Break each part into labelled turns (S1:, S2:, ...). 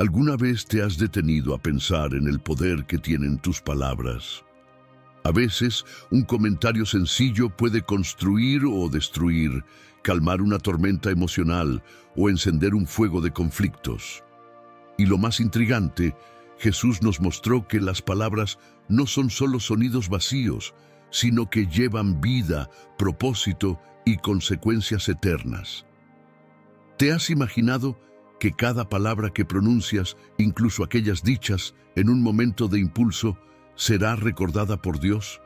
S1: ¿Alguna vez te has detenido a pensar en el poder que tienen tus palabras? A veces, un comentario sencillo puede construir o destruir, calmar una tormenta emocional o encender un fuego de conflictos. Y lo más intrigante, Jesús nos mostró que las palabras no son solo sonidos vacíos, sino que llevan vida, propósito y consecuencias eternas. ¿Te has imaginado que cada palabra que pronuncias, incluso aquellas dichas en un momento de impulso, será recordada por Dios?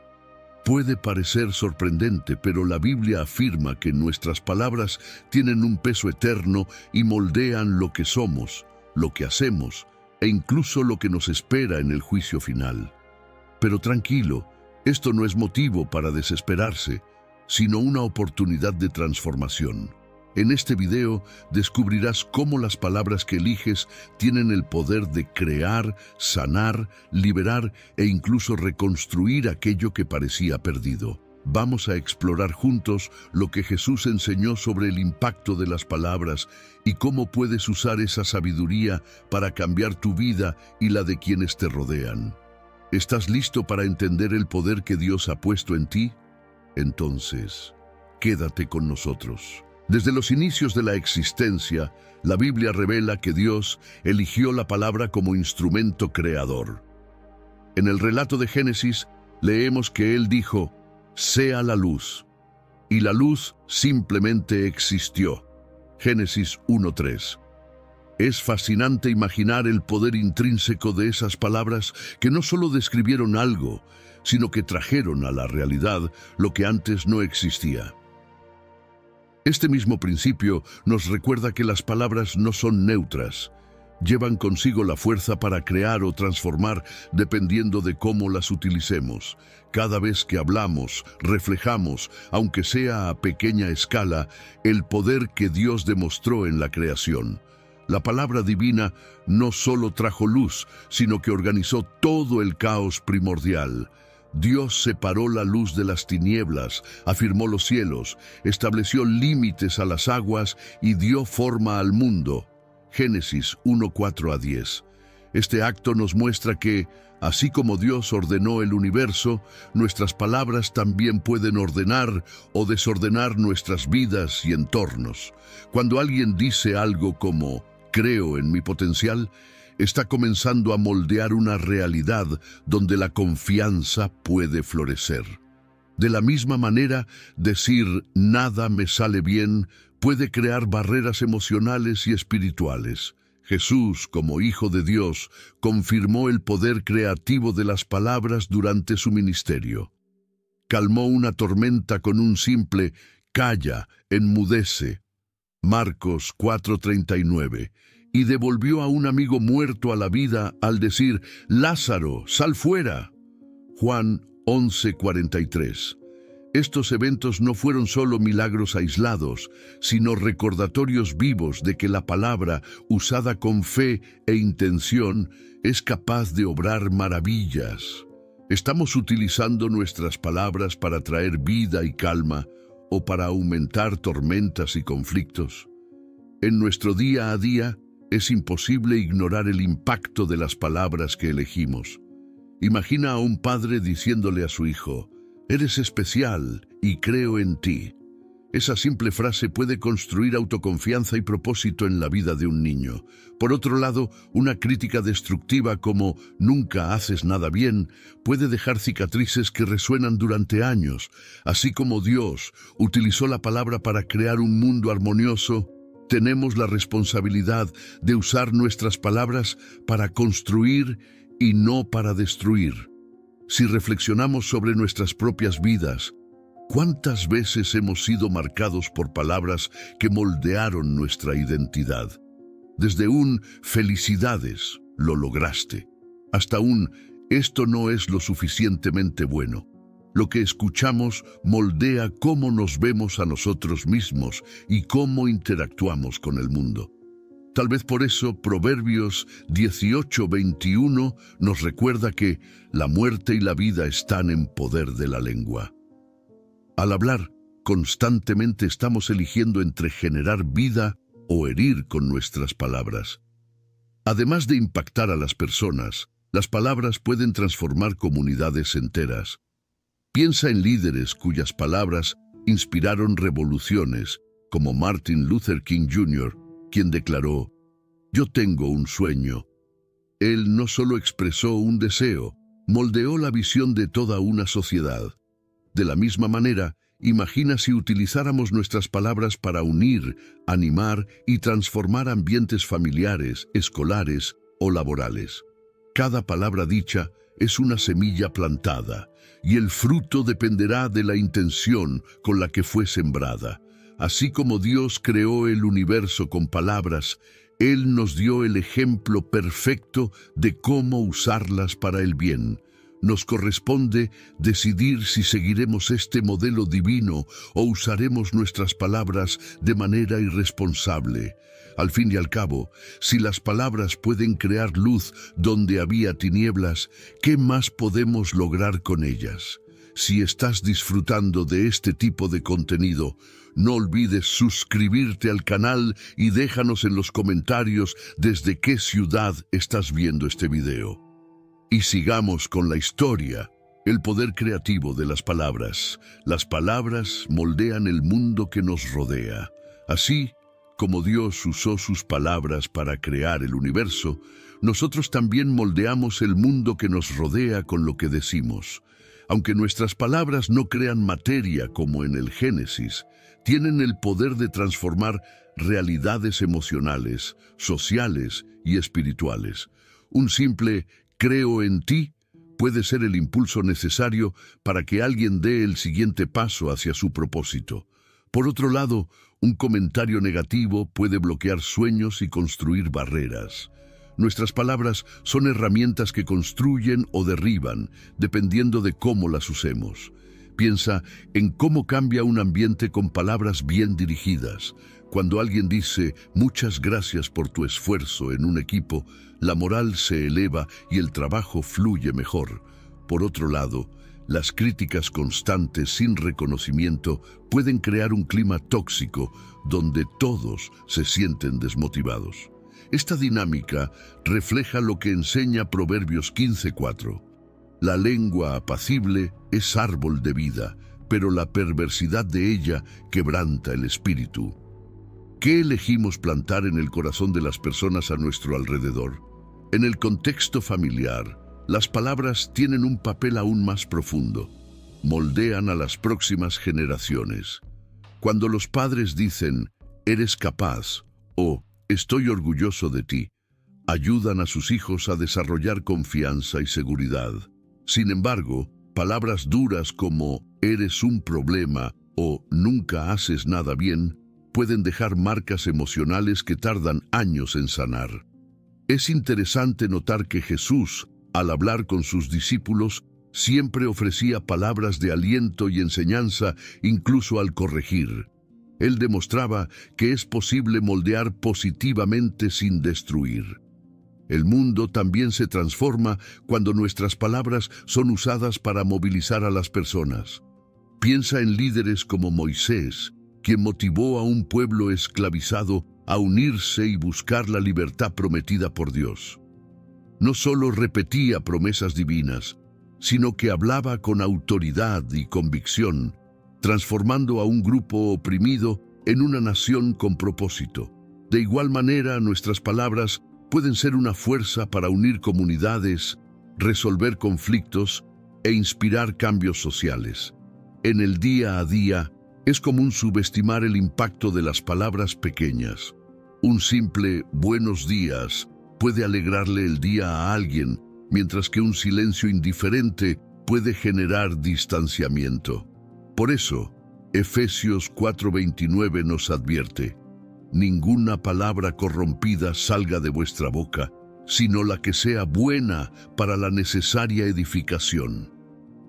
S1: Puede parecer sorprendente, pero la Biblia afirma que nuestras palabras tienen un peso eterno y moldean lo que somos, lo que hacemos e incluso lo que nos espera en el juicio final. Pero tranquilo, esto no es motivo para desesperarse, sino una oportunidad de transformación. En este video descubrirás cómo las palabras que eliges tienen el poder de crear, sanar, liberar e incluso reconstruir aquello que parecía perdido. Vamos a explorar juntos lo que Jesús enseñó sobre el impacto de las palabras y cómo puedes usar esa sabiduría para cambiar tu vida y la de quienes te rodean. ¿Estás listo para entender el poder que Dios ha puesto en ti? Entonces, quédate con nosotros. Desde los inicios de la existencia, la Biblia revela que Dios eligió la palabra como instrumento creador. En el relato de Génesis, leemos que Él dijo, «Sea la luz», y la luz simplemente existió. Génesis 1:3. Es fascinante imaginar el poder intrínseco de esas palabras que no solo describieron algo, sino que trajeron a la realidad lo que antes no existía. Este mismo principio nos recuerda que las palabras no son neutras. Llevan consigo la fuerza para crear o transformar dependiendo de cómo las utilicemos. Cada vez que hablamos, reflejamos, aunque sea a pequeña escala, el poder que Dios demostró en la creación. La palabra divina no solo trajo luz, sino que organizó todo el caos primordial. Dios separó la luz de las tinieblas, afirmó los cielos, estableció límites a las aguas y dio forma al mundo. Génesis 1:4-10. Este acto nos muestra que, así como Dios ordenó el universo, nuestras palabras también pueden ordenar o desordenar nuestras vidas y entornos. Cuando alguien dice algo como, «Creo en mi potencial», está comenzando a moldear una realidad donde la confianza puede florecer. De la misma manera, decir «nada me sale bien» puede crear barreras emocionales y espirituales. Jesús, como Hijo de Dios, confirmó el poder creativo de las palabras durante su ministerio. Calmó una tormenta con un simple «calla, enmudece». Marcos 4:39. Y devolvió a un amigo muerto a la vida al decir, «Lázaro, sal fuera». Juan 11:43. Estos eventos no fueron solo milagros aislados, sino recordatorios vivos de que la palabra, usada con fe e intención, es capaz de obrar maravillas. ¿Estamos utilizando nuestras palabras para traer vida y calma o para aumentar tormentas y conflictos? En nuestro día a día, es imposible ignorar el impacto de las palabras que elegimos. Imagina a un padre diciéndole a su hijo, «Eres especial y creo en ti». Esa simple frase puede construir autoconfianza y propósito en la vida de un niño. Por otro lado, una crítica destructiva como «nunca haces nada bien» puede dejar cicatrices que resuenan durante años. Así como Dios utilizó la palabra para crear un mundo armonioso, tenemos la responsabilidad de usar nuestras palabras para construir y no para destruir. Si reflexionamos sobre nuestras propias vidas, ¿cuántas veces hemos sido marcados por palabras que moldearon nuestra identidad? Desde un «felicidades, lo lograste», hasta un «esto no es lo suficientemente bueno». Lo que escuchamos moldea cómo nos vemos a nosotros mismos y cómo interactuamos con el mundo. Tal vez por eso Proverbios 18:21 nos recuerda que la muerte y la vida están en poder de la lengua. Al hablar, constantemente estamos eligiendo entre generar vida o herir con nuestras palabras. Además de impactar a las personas, las palabras pueden transformar comunidades enteras. Piensa en líderes cuyas palabras inspiraron revoluciones, como Martin Luther King Jr., quien declaró: «Yo tengo un sueño». Él no solo expresó un deseo, moldeó la visión de toda una sociedad. De la misma manera, imagina si utilizáramos nuestras palabras para unir, animar y transformar ambientes familiares, escolares o laborales. Cada palabra dicha es una semilla plantada, y el fruto dependerá de la intención con la que fue sembrada. Así como Dios creó el universo con palabras, Él nos dio el ejemplo perfecto de cómo usarlas para el bien. Nos corresponde decidir si seguiremos este modelo divino o usaremos nuestras palabras de manera irresponsable. Al fin y al cabo, si las palabras pueden crear luz donde había tinieblas, ¿qué más podemos lograr con ellas? Si estás disfrutando de este tipo de contenido, no olvides suscribirte al canal y déjanos en los comentarios desde qué ciudad estás viendo este video. Y sigamos con la historia, el poder creativo de las palabras. Las palabras moldean el mundo que nos rodea. Así como Dios usó sus palabras para crear el universo, nosotros también moldeamos el mundo que nos rodea con lo que decimos. Aunque nuestras palabras no crean materia como en el Génesis, tienen el poder de transformar realidades emocionales, sociales y espirituales. Un simple «creo en ti» puede ser el impulso necesario para que alguien dé el siguiente paso hacia su propósito. Por otro lado, un comentario negativo puede bloquear sueños y construir barreras. Nuestras palabras son herramientas que construyen o derriban, dependiendo de cómo las usemos. Piensa en cómo cambia un ambiente con palabras bien dirigidas. Cuando alguien dice «muchas gracias por tu esfuerzo» en un equipo, la moral se eleva y el trabajo fluye mejor. Por otro lado, las críticas constantes sin reconocimiento pueden crear un clima tóxico donde todos se sienten desmotivados. Esta dinámica refleja lo que enseña Proverbios 15:4. La lengua apacible es árbol de vida, pero la perversidad de ella quebranta el espíritu. ¿Qué elegimos plantar en el corazón de las personas a nuestro alrededor? En el contexto familiar, las palabras tienen un papel aún más profundo. Moldean a las próximas generaciones. Cuando los padres dicen «eres capaz» o «estoy orgulloso de ti», ayudan a sus hijos a desarrollar confianza y seguridad. Sin embargo, palabras duras como «eres un problema» o «nunca haces nada bien» pueden dejar marcas emocionales que tardan años en sanar. Es interesante notar que Jesús, al hablar con sus discípulos, siempre ofrecía palabras de aliento y enseñanza, incluso al corregir. Él demostraba que es posible moldear positivamente sin destruir. El mundo también se transforma cuando nuestras palabras son usadas para movilizar a las personas. Piensa en líderes como Moisés, quien motivó a un pueblo esclavizado a unirse y buscar la libertad prometida por Dios. No solo repetía promesas divinas, sino que hablaba con autoridad y convicción, transformando a un grupo oprimido en una nación con propósito. De igual manera, nuestras palabras pueden ser una fuerza para unir comunidades, resolver conflictos e inspirar cambios sociales. En el día a día, es común subestimar el impacto de las palabras pequeñas. Un simple «buenos días» puede alegrarle el día a alguien, mientras que un silencio indiferente puede generar distanciamiento. Por eso, Efesios 4:29 nos advierte: «Ninguna palabra corrompida salga de vuestra boca, sino la que sea buena para la necesaria edificación».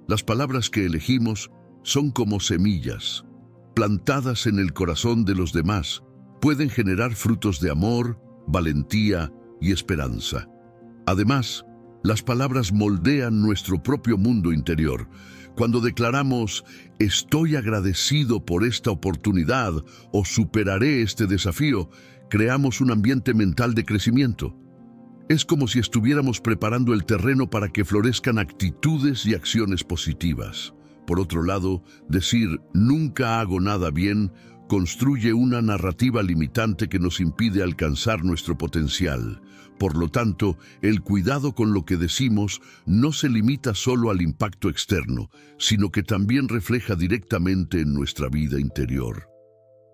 S1: Las palabras que elegimos son como semillas. Plantadas en el corazón de los demás, pueden generar frutos de amor, valentía y esperanza. Además, las palabras moldean nuestro propio mundo interior. Cuando declaramos «estoy agradecido por esta oportunidad» o «superaré este desafío», creamos un ambiente mental de crecimiento. Es como si estuviéramos preparando el terreno para que florezcan actitudes y acciones positivas. Por otro lado, decir "nunca hago nada bien" construye una narrativa limitante que nos impide alcanzar nuestro potencial. Por lo tanto, el cuidado con lo que decimos no se limita solo al impacto externo, sino que también refleja directamente en nuestra vida interior.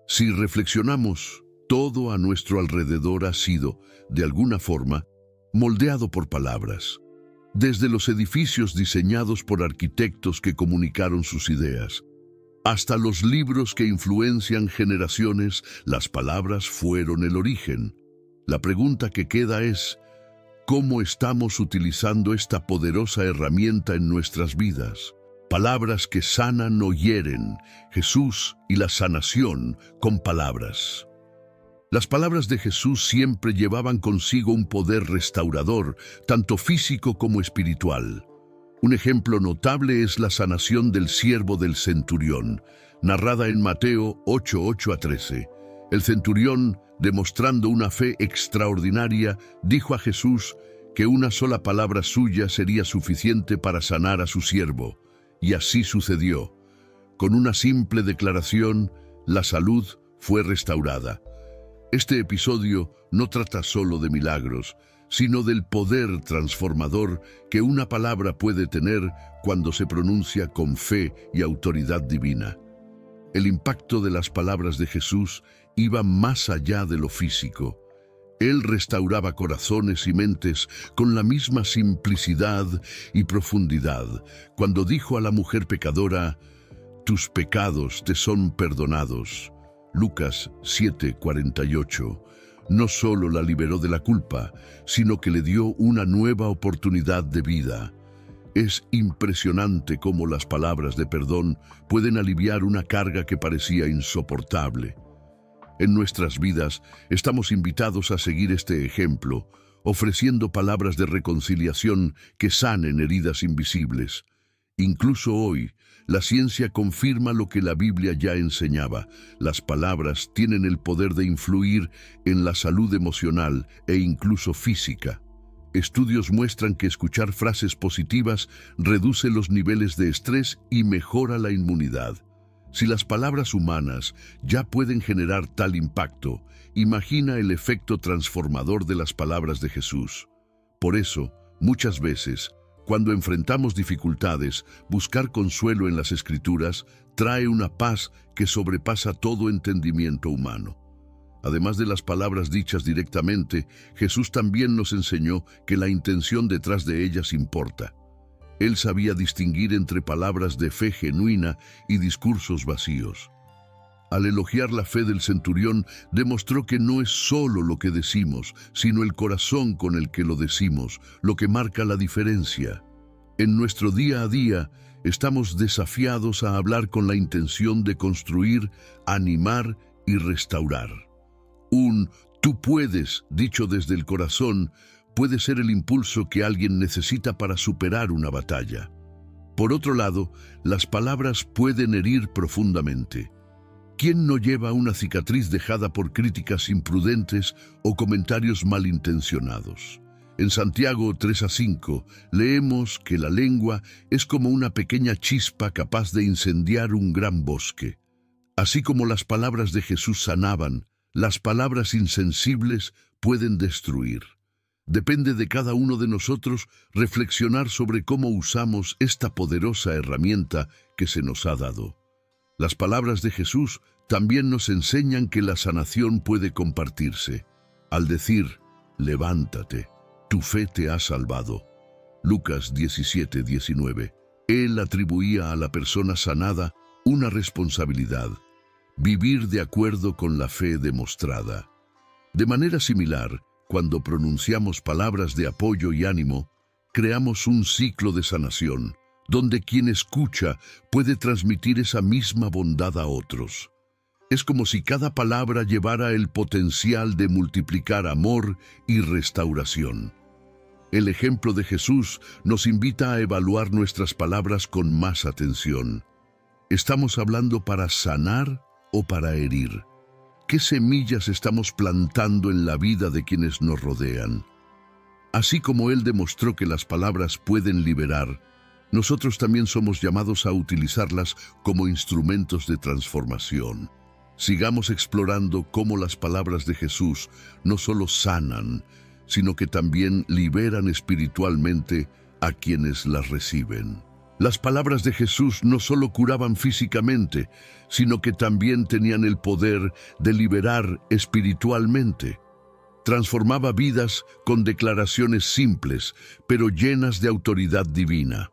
S1: Si reflexionamos, todo a nuestro alrededor ha sido, de alguna forma, moldeado por palabras. Desde los edificios diseñados por arquitectos que comunicaron sus ideas, hasta los libros que influencian generaciones, las palabras fueron el origen. La pregunta que queda es, ¿cómo estamos utilizando esta poderosa herramienta en nuestras vidas? Palabras que sanan o hieren, Jesús y la sanación con palabras. Las palabras de Jesús siempre llevaban consigo un poder restaurador, tanto físico como espiritual. Un ejemplo notable es la sanación del siervo del centurión, narrada en Mateo 8:8-13. El centurión, demostrando una fe extraordinaria, dijo a Jesús que una sola palabra suya sería suficiente para sanar a su siervo, y así sucedió. Con una simple declaración, la salud fue restaurada. Este episodio no trata solo de milagros, sino del poder transformador que una palabra puede tener cuando se pronuncia con fe y autoridad divina. El impacto de las palabras de Jesús iba más allá de lo físico. Él restauraba corazones y mentes con la misma simplicidad y profundidad. Cuando dijo a la mujer pecadora, «Tus pecados te son perdonados», Lucas 7:48, no solo la liberó de la culpa, sino que le dio una nueva oportunidad de vida. Es impresionante cómo las palabras de perdón pueden aliviar una carga que parecía insoportable. En nuestras vidas estamos invitados a seguir este ejemplo, ofreciendo palabras de reconciliación que sanen heridas invisibles. Incluso hoy, la ciencia confirma lo que la Biblia ya enseñaba. Las palabras tienen el poder de influir en la salud emocional e incluso física. Estudios muestran que escuchar frases positivas reduce los niveles de estrés y mejora la inmunidad. Si las palabras humanas ya pueden generar tal impacto, imagina el efecto transformador de las palabras de Jesús. Por eso, muchas veces, cuando enfrentamos dificultades, buscar consuelo en las Escrituras trae una paz que sobrepasa todo entendimiento humano. Además de las palabras dichas directamente, Jesús también nos enseñó que la intención detrás de ellas importa. Él sabía distinguir entre palabras de fe genuina y discursos vacíos. Al elogiar la fe del centurión, demostró que no es solo lo que decimos, sino el corazón con el que lo decimos, lo que marca la diferencia. En nuestro día a día, estamos desafiados a hablar con la intención de construir, animar y restaurar. Un «tú puedes», dicho desde el corazón, puede ser el impulso que alguien necesita para superar una batalla. Por otro lado, las palabras pueden herir profundamente. ¿Quién no lleva una cicatriz dejada por críticas imprudentes o comentarios malintencionados? En Santiago 3:5 leemos que la lengua es como una pequeña chispa capaz de incendiar un gran bosque. Así como las palabras de Jesús sanaban, las palabras insensibles pueden destruir. Depende de cada uno de nosotros reflexionar sobre cómo usamos esta poderosa herramienta que se nos ha dado. Las palabras de Jesús también nos enseñan que la sanación puede compartirse. Al decir, «levántate, tu fe te ha salvado», Lucas 17:19, Él atribuía a la persona sanada una responsabilidad: vivir de acuerdo con la fe demostrada. De manera similar, cuando pronunciamos palabras de apoyo y ánimo, creamos un ciclo de sanación, donde quien escucha puede transmitir esa misma bondad a otros. Es como si cada palabra llevara el potencial de multiplicar amor y restauración. El ejemplo de Jesús nos invita a evaluar nuestras palabras con más atención. ¿Estamos hablando para sanar o para herir? ¿Qué semillas estamos plantando en la vida de quienes nos rodean? Así como Él demostró que las palabras pueden liberar, nosotros también somos llamados a utilizarlas como instrumentos de transformación. Sigamos explorando cómo las palabras de Jesús no solo sanan, sino que también liberan espiritualmente a quienes las reciben. Las palabras de Jesús no solo curaban físicamente, sino que también tenían el poder de liberar espiritualmente. Transformaba vidas con declaraciones simples, pero llenas de autoridad divina.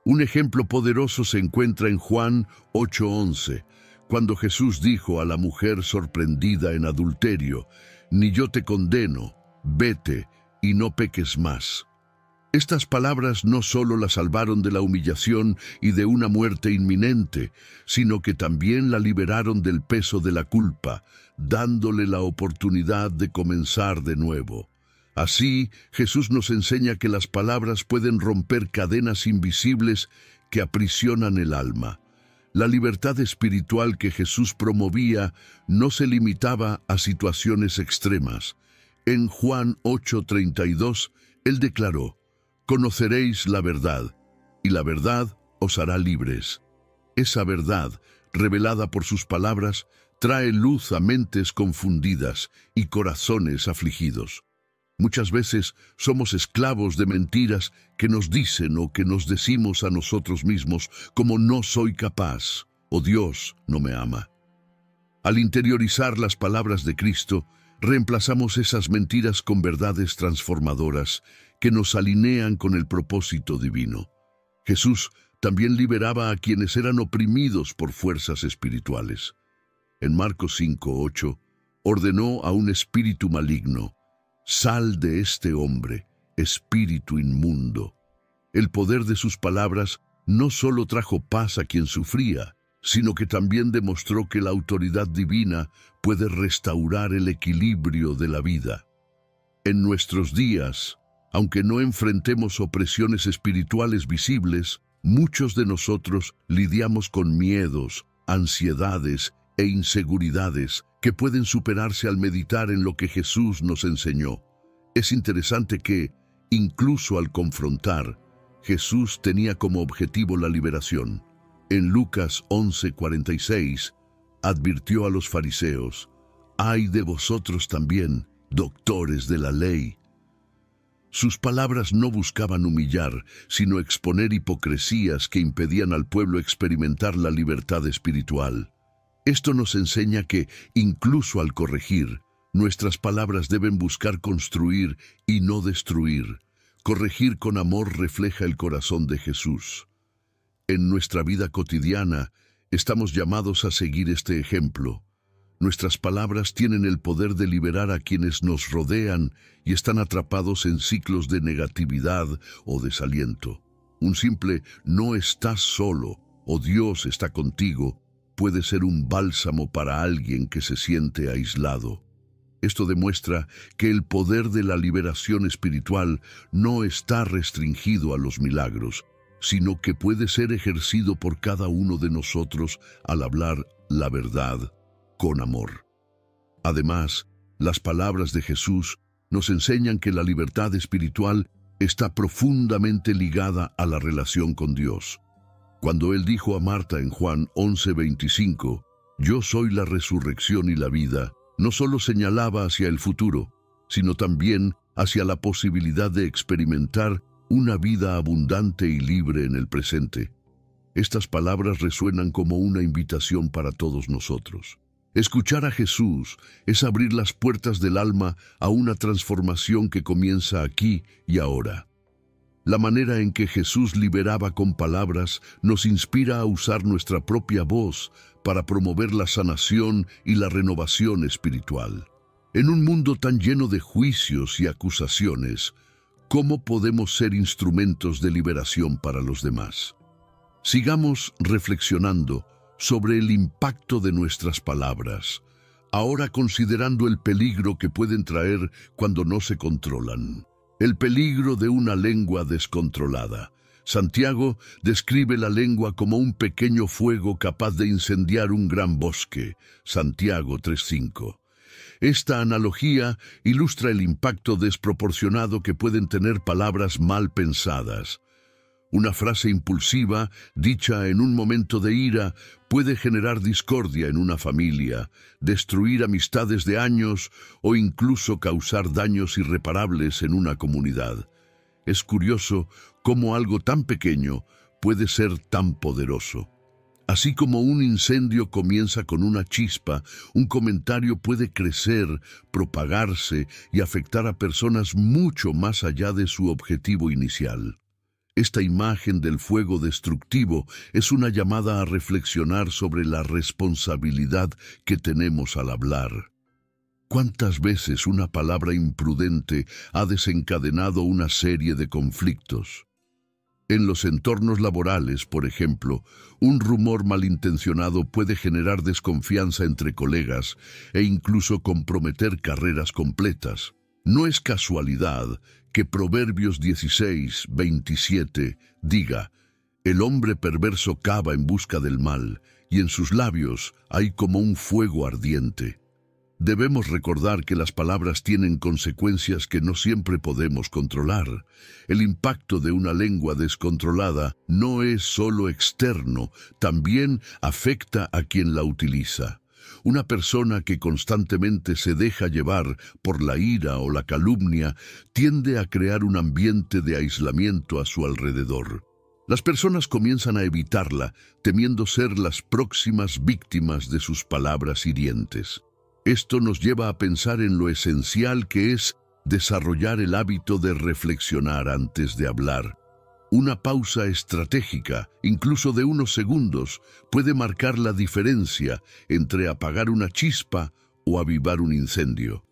S1: Un ejemplo poderoso se encuentra en Juan 8:11, cuando Jesús dijo a la mujer sorprendida en adulterio: «Ni yo te condeno, vete y no peques más». Estas palabras no solo la salvaron de la humillación y de una muerte inminente, sino que también la liberaron del peso de la culpa, dándole la oportunidad de comenzar de nuevo. Así, Jesús nos enseña que las palabras pueden romper cadenas invisibles que aprisionan el alma. La libertad espiritual que Jesús promovía no se limitaba a situaciones extremas. En Juan 8:32, Él declaró: «Conoceréis la verdad, y la verdad os hará libres». Esa verdad, revelada por sus palabras, trae luz a mentes confundidas y corazones afligidos. Muchas veces somos esclavos de mentiras que nos dicen o que nos decimos a nosotros mismos, como «no soy capaz» o «Dios no me ama». Al interiorizar las palabras de Cristo, reemplazamos esas mentiras con verdades transformadoras que nos alinean con el propósito divino. Jesús también liberaba a quienes eran oprimidos por fuerzas espirituales. En Marcos 5:8, ordenó a un espíritu maligno: «Sal de este hombre, espíritu inmundo». El poder de sus palabras no solo trajo paz a quien sufría, sino que también demostró que la autoridad divina puede restaurar el equilibrio de la vida. En nuestros días, aunque no enfrentemos opresiones espirituales visibles, muchos de nosotros lidiamos con miedos, ansiedades e inseguridades que pueden superarse al meditar en lo que Jesús nos enseñó. Es interesante que, incluso al confrontar, Jesús tenía como objetivo la liberación. En Lucas 11:46, advirtió a los fariseos: «Ay de vosotros también, doctores de la ley». Sus palabras no buscaban humillar, sino exponer hipocresías que impedían al pueblo experimentar la libertad espiritual. Esto nos enseña que, incluso al corregir, nuestras palabras deben buscar construir y no destruir. Corregir con amor refleja el corazón de Jesús. En nuestra vida cotidiana, estamos llamados a seguir este ejemplo. Nuestras palabras tienen el poder de liberar a quienes nos rodean y están atrapados en ciclos de negatividad o desaliento. Un simple «no estás solo» o «Dios está contigo» puede ser un bálsamo para alguien que se siente aislado. Esto demuestra que el poder de la liberación espiritual no está restringido a los milagros, sino que puede ser ejercido por cada uno de nosotros al hablar la verdad con amor. Además, las palabras de Jesús nos enseñan que la libertad espiritual está profundamente ligada a la relación con Dios. Cuando Él dijo a Marta en Juan 11:25, «Yo soy la resurrección y la vida», no solo señalaba hacia el futuro, sino también hacia la posibilidad de experimentar una vida abundante y libre en el presente. Estas palabras resuenan como una invitación para todos nosotros. Escuchar a Jesús es abrir las puertas del alma a una transformación que comienza aquí y ahora. La manera en que Jesús liberaba con palabras nos inspira a usar nuestra propia voz para promover la sanación y la renovación espiritual. En un mundo tan lleno de juicios y acusaciones, ¿cómo podemos ser instrumentos de liberación para los demás? Sigamos reflexionando sobre el impacto de nuestras palabras, ahora considerando el peligro que pueden traer cuando no se controlan. El peligro de una lengua descontrolada. Santiago describe la lengua como un pequeño fuego capaz de incendiar un gran bosque. Santiago 3:5. Esta analogía ilustra el impacto desproporcionado que pueden tener palabras mal pensadas. Una frase impulsiva, dicha en un momento de ira, puede generar discordia en una familia, destruir amistades de años o incluso causar daños irreparables en una comunidad. Es curioso cómo algo tan pequeño puede ser tan poderoso. Así como un incendio comienza con una chispa, un comentario puede crecer, propagarse y afectar a personas mucho más allá de su objetivo inicial. Esta imagen del fuego destructivo es una llamada a reflexionar sobre la responsabilidad que tenemos al hablar. ¿Cuántas veces una palabra imprudente ha desencadenado una serie de conflictos? En los entornos laborales, por ejemplo, un rumor malintencionado puede generar desconfianza entre colegas e incluso comprometer carreras completas. No es casualidad que Proverbios 16:27 diga: «El hombre perverso cava en busca del mal, y en sus labios hay como un fuego ardiente». Debemos recordar que las palabras tienen consecuencias que no siempre podemos controlar. El impacto de una lengua descontrolada no es solo externo, también afecta a quien la utiliza. Una persona que constantemente se deja llevar por la ira o la calumnia tiende a crear un ambiente de aislamiento a su alrededor. Las personas comienzan a evitarla, temiendo ser las próximas víctimas de sus palabras hirientes. Esto nos lleva a pensar en lo esencial que es desarrollar el hábito de reflexionar antes de hablar. Una pausa estratégica, incluso de unos segundos, puede marcar la diferencia entre apagar una chispa o avivar un incendio.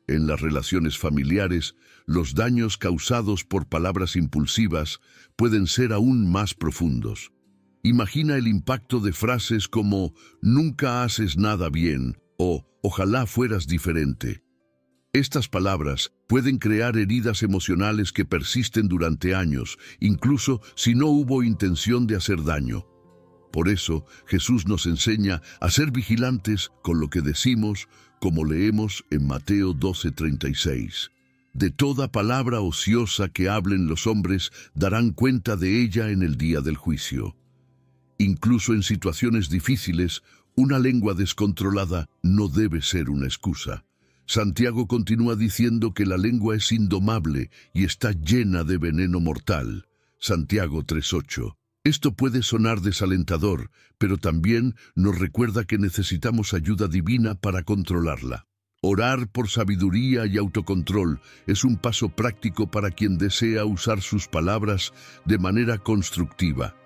S1: En las relaciones familiares, los daños causados por palabras impulsivas pueden ser aún más profundos. Imagina el impacto de frases como «nunca haces nada bien» o «ojalá fueras diferente». Estas palabras pueden crear heridas emocionales que persisten durante años, incluso si no hubo intención de hacer daño. Por eso, Jesús nos enseña a ser vigilantes con lo que decimos, como leemos en Mateo 12:36. «De toda palabra ociosa que hablen los hombres, darán cuenta de ella en el día del juicio». Incluso en situaciones difíciles, una lengua descontrolada no debe ser una excusa. Santiago continúa diciendo que la lengua es indomable y está llena de veneno mortal. Santiago 3:8. Esto puede sonar desalentador, pero también nos recuerda que necesitamos ayuda divina para controlarla. Orar por sabiduría y autocontrol es un paso práctico para quien desea usar sus palabras de manera constructiva.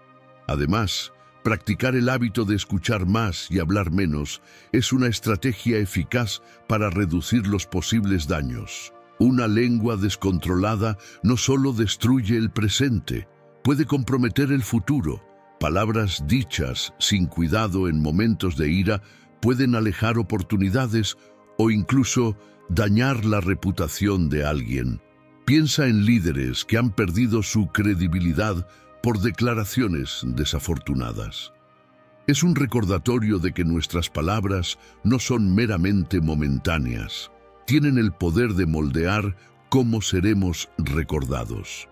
S1: Además, practicar el hábito de escuchar más y hablar menos es una estrategia eficaz para reducir los posibles daños. Una lengua descontrolada no solo destruye el presente, puede comprometer el futuro. Palabras dichas sin cuidado en momentos de ira pueden alejar oportunidades o incluso dañar la reputación de alguien. Piensa en líderes que han perdido su credibilidad por declaraciones desafortunadas. Es un recordatorio de que nuestras palabras no son meramente momentáneas. Tienen el poder de moldear cómo seremos recordados.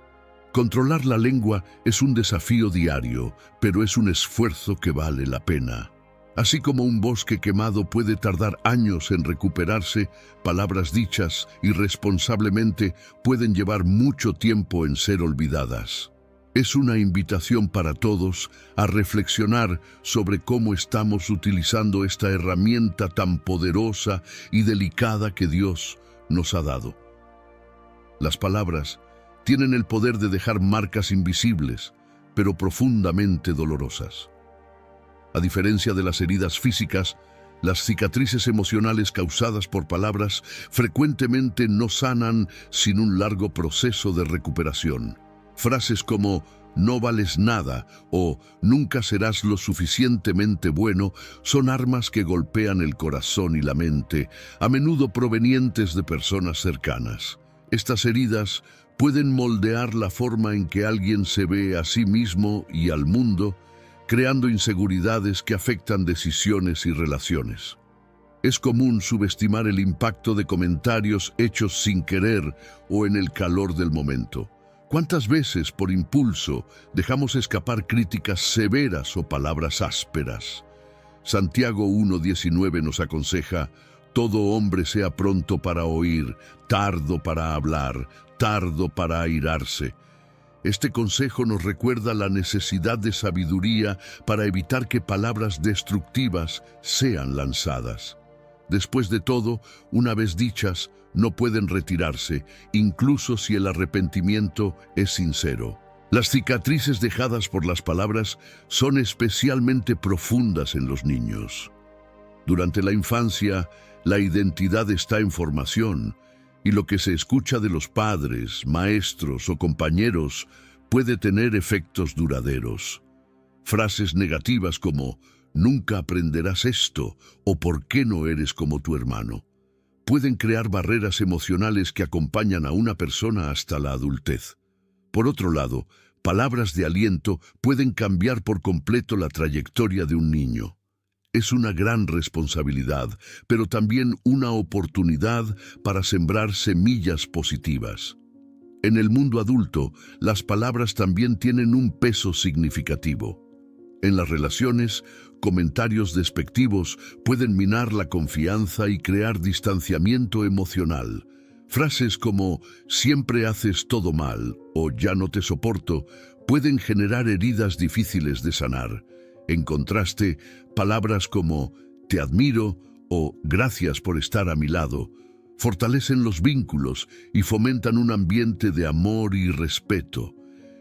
S1: Controlar la lengua es un desafío diario, pero es un esfuerzo que vale la pena. Así como un bosque quemado puede tardar años en recuperarse, palabras dichas irresponsablemente pueden llevar mucho tiempo en ser olvidadas. Es una invitación para todos a reflexionar sobre cómo estamos utilizando esta herramienta tan poderosa y delicada que Dios nos ha dado. Las palabras tienen el poder de dejar marcas invisibles, pero profundamente dolorosas. A diferencia de las heridas físicas, las cicatrices emocionales causadas por palabras frecuentemente no sanan sin un largo proceso de recuperación. Frases como «no vales nada» o «nunca serás lo suficientemente bueno» son armas que golpean el corazón y la mente, a menudo provenientes de personas cercanas. Estas heridas pueden moldear la forma en que alguien se ve a sí mismo y al mundo, creando inseguridades que afectan decisiones y relaciones. Es común subestimar el impacto de comentarios hechos sin querer o en el calor del momento. ¿Cuántas veces, por impulso, dejamos escapar críticas severas o palabras ásperas? Santiago 1:19 nos aconseja: todo hombre sea pronto para oír, tardo para hablar, tardo para airarse. Este consejo nos recuerda la necesidad de sabiduría para evitar que palabras destructivas sean lanzadas. Después de todo, una vez dichas, no pueden retirarse, incluso si el arrepentimiento es sincero. Las cicatrices dejadas por las palabras son especialmente profundas en los niños. Durante la infancia, la identidad está en formación, y lo que se escucha de los padres, maestros o compañeros puede tener efectos duraderos. Frases negativas como «nunca aprenderás esto» o «¿por qué no eres como tu hermano?», pueden crear barreras emocionales que acompañan a una persona hasta la adultez. Por otro lado, palabras de aliento pueden cambiar por completo la trayectoria de un niño. Es una gran responsabilidad, pero también una oportunidad para sembrar semillas positivas. En el mundo adulto, las palabras también tienen un peso significativo. En las relaciones, comentarios despectivos pueden minar la confianza y crear distanciamiento emocional. Frases como «siempre haces todo mal» o «ya no te soporto» pueden generar heridas difíciles de sanar. En contraste, palabras como «te admiro» o «gracias por estar a mi lado» fortalecen los vínculos y fomentan un ambiente de amor y respeto.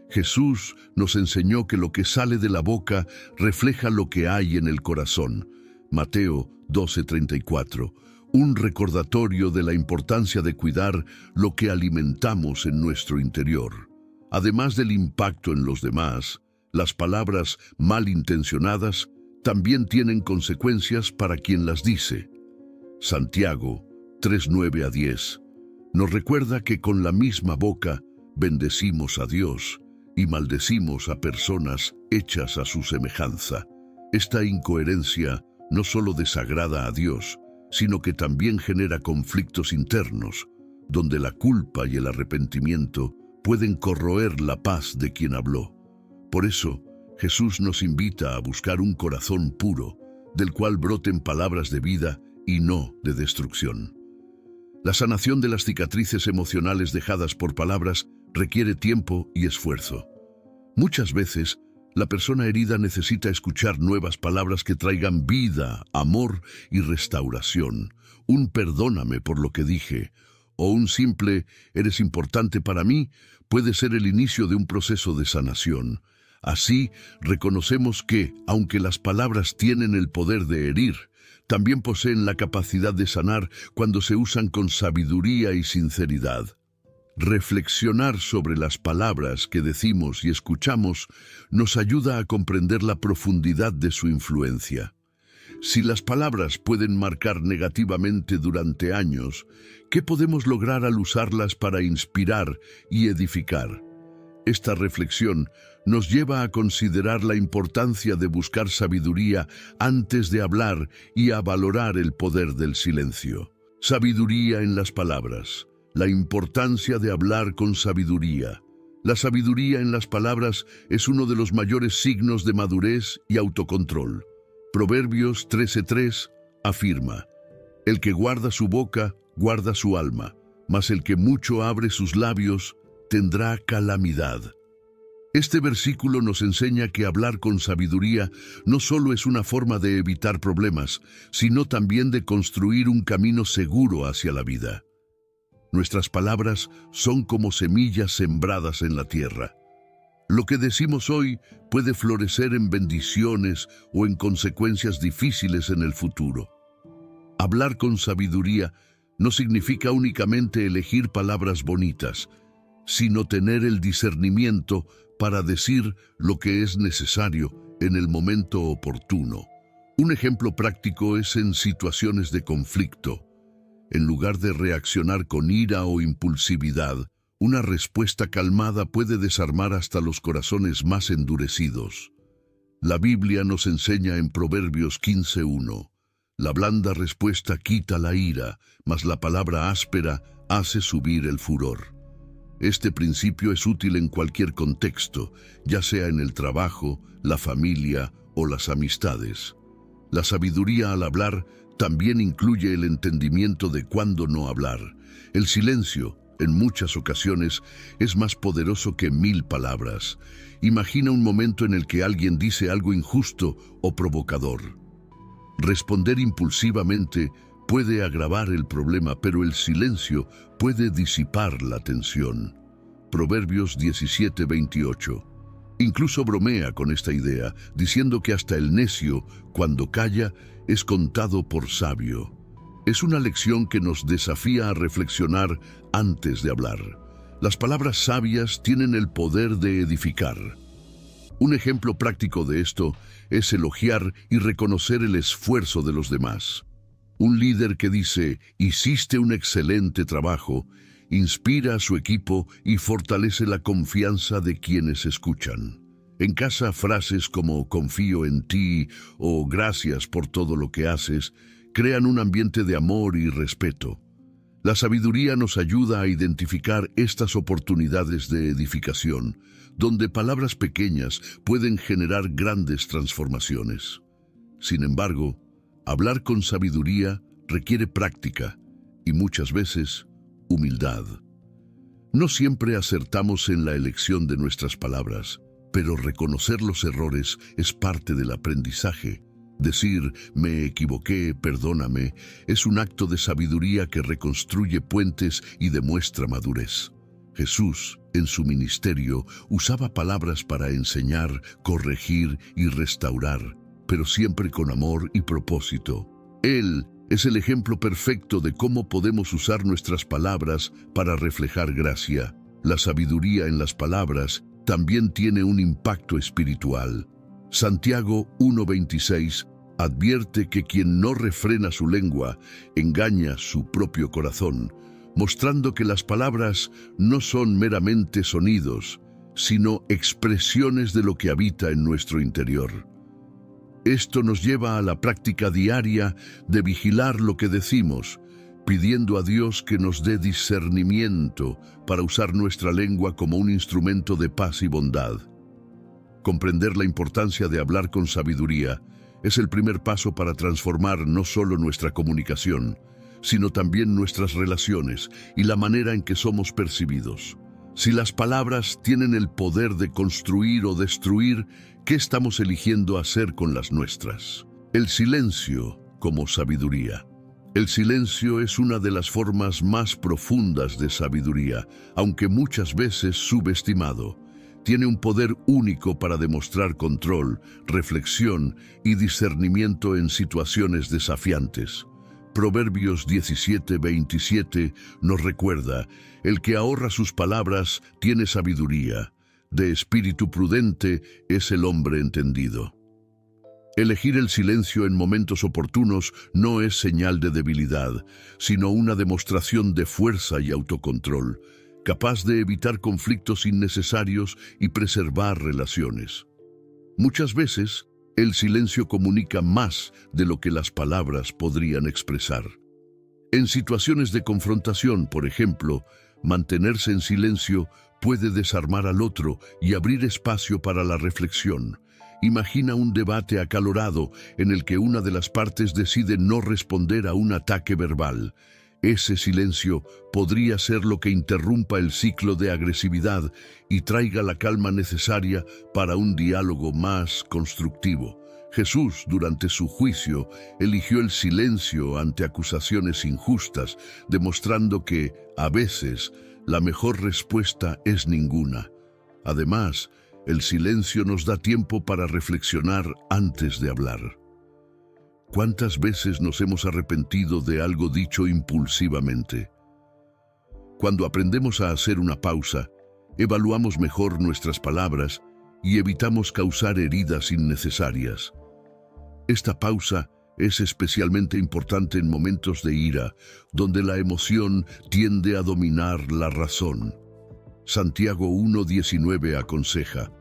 S1: Jesús nos enseñó que lo que sale de la boca refleja lo que hay en el corazón. Mateo 12:34, un recordatorio de la importancia de cuidar lo que alimentamos en nuestro interior. Además del impacto en los demás, las palabras malintencionadas también tienen consecuencias para quien las dice. Santiago 3:9-10 nos recuerda que con la misma boca bendecimos a Dios y maldecimos a personas hechas a su semejanza. Esta incoherencia no solo desagrada a Dios, sino que también genera conflictos internos, donde la culpa y el arrepentimiento pueden corroer la paz de quien habló. Por eso, Jesús nos invita a buscar un corazón puro, del cual broten palabras de vida y no de destrucción. La sanación de las cicatrices emocionales dejadas por palabras requiere tiempo y esfuerzo. Muchas veces, la persona herida necesita escuchar nuevas palabras que traigan vida, amor y restauración. Un «perdóname por lo que dije» o un simple «eres importante para mí» puede ser el inicio de un proceso de sanación. Así, reconocemos que, aunque las palabras tienen el poder de herir, también poseen la capacidad de sanar cuando se usan con sabiduría y sinceridad. Reflexionar sobre las palabras que decimos y escuchamos nos ayuda a comprender la profundidad de su influencia. Si las palabras pueden marcar negativamente durante años, ¿qué podemos lograr al usarlas para inspirar y edificar? Esta reflexión nos lleva a considerar la importancia de buscar sabiduría antes de hablar y a valorar el poder del silencio. Sabiduría en las palabras. La importancia de hablar con sabiduría. La sabiduría en las palabras es uno de los mayores signos de madurez y autocontrol. Proverbios 13:3 afirma: «El que guarda su boca, guarda su alma, mas el que mucho abre sus labios, tendrá calamidad». Este versículo nos enseña que hablar con sabiduría no solo es una forma de evitar problemas, sino también de construir un camino seguro hacia la vida. Nuestras palabras son como semillas sembradas en la tierra. Lo que decimos hoy puede florecer en bendiciones o en consecuencias difíciles en el futuro. Hablar con sabiduría no significa únicamente elegir palabras bonitas, sino tener el discernimiento para decir lo que es necesario en el momento oportuno. Un ejemplo práctico es en situaciones de conflicto. En lugar de reaccionar con ira o impulsividad, una respuesta calmada puede desarmar hasta los corazones más endurecidos. La Biblia nos enseña en Proverbios 15:1: La blanda respuesta quita la ira, mas la palabra áspera hace subir el furor. Este principio es útil en cualquier contexto, ya sea en el trabajo, la familia o las amistades. La sabiduría al hablar también incluye el entendimiento de cuándo no hablar. El silencio, en muchas ocasiones, es más poderoso que 1000 palabras. Imagina un momento en el que alguien dice algo injusto o provocador. Responder impulsivamente puede agravar el problema, pero el silencio puede disipar la tensión. Proverbios 17:28. Incluso bromea con esta idea, diciendo que hasta el necio, cuando calla, es contado por sabio. Es una lección que nos desafía a reflexionar antes de hablar. Las palabras sabias tienen el poder de edificar. Un ejemplo práctico de esto es elogiar y reconocer el esfuerzo de los demás. Un líder que dice, "Hiciste un excelente trabajo", inspira a su equipo y fortalece la confianza de quienes escuchan. En casa, frases como "confío en ti" o "gracias por todo lo que haces" crean un ambiente de amor y respeto. La sabiduría nos ayuda a identificar estas oportunidades de edificación, donde palabras pequeñas pueden generar grandes transformaciones. Sin embargo, hablar con sabiduría requiere práctica y muchas veces humildad. No siempre acertamos en la elección de nuestras palabras, pero reconocer los errores es parte del aprendizaje. Decir "me equivoqué, perdóname" es un acto de sabiduría que reconstruye puentes y demuestra madurez. Jesús, en su ministerio, usaba palabras para enseñar, corregir y restaurar, pero siempre con amor y propósito. Él es el ejemplo perfecto de cómo podemos usar nuestras palabras para reflejar gracia. La sabiduría en las palabras también tiene un impacto espiritual. Santiago 1:26 advierte que quien no refrena su lengua engaña su propio corazón, mostrando que las palabras no son meramente sonidos, sino expresiones de lo que habita en nuestro interior. Esto nos lleva a la práctica diaria de vigilar lo que decimos, pidiendo a Dios que nos dé discernimiento para usar nuestra lengua como un instrumento de paz y bondad. Comprender la importancia de hablar con sabiduría es el primer paso para transformar no solo nuestra comunicación, sino también nuestras relaciones y la manera en que somos percibidos. Si las palabras tienen el poder de construir o destruir, ¿qué estamos eligiendo hacer con las nuestras? El silencio como sabiduría. El silencio es una de las formas más profundas de sabiduría, aunque muchas veces subestimado. Tiene un poder único para demostrar control, reflexión y discernimiento en situaciones desafiantes. Proverbios 17:27 nos recuerda: el que ahorra sus palabras tiene sabiduría, de espíritu prudente es el hombre entendido. Elegir el silencio en momentos oportunos no es señal de debilidad, sino una demostración de fuerza y autocontrol, capaz de evitar conflictos innecesarios y preservar relaciones. Muchas veces, el silencio comunica más de lo que las palabras podrían expresar. En situaciones de confrontación, por ejemplo, mantenerse en silencio puede desarmar al otro y abrir espacio para la reflexión. Imagina un debate acalorado en el que una de las partes decide no responder a un ataque verbal. Ese silencio podría ser lo que interrumpa el ciclo de agresividad y traiga la calma necesaria para un diálogo más constructivo. Jesús, durante su juicio, eligió el silencio ante acusaciones injustas, demostrando que, a veces, la mejor respuesta es ninguna. Además, el silencio nos da tiempo para reflexionar antes de hablar. ¿Cuántas veces nos hemos arrepentido de algo dicho impulsivamente? Cuando aprendemos a hacer una pausa, evaluamos mejor nuestras palabras y evitamos causar heridas innecesarias. Esta pausa es especialmente importante en momentos de ira, donde la emoción tiende a dominar la razón. Santiago 1:19 aconseja: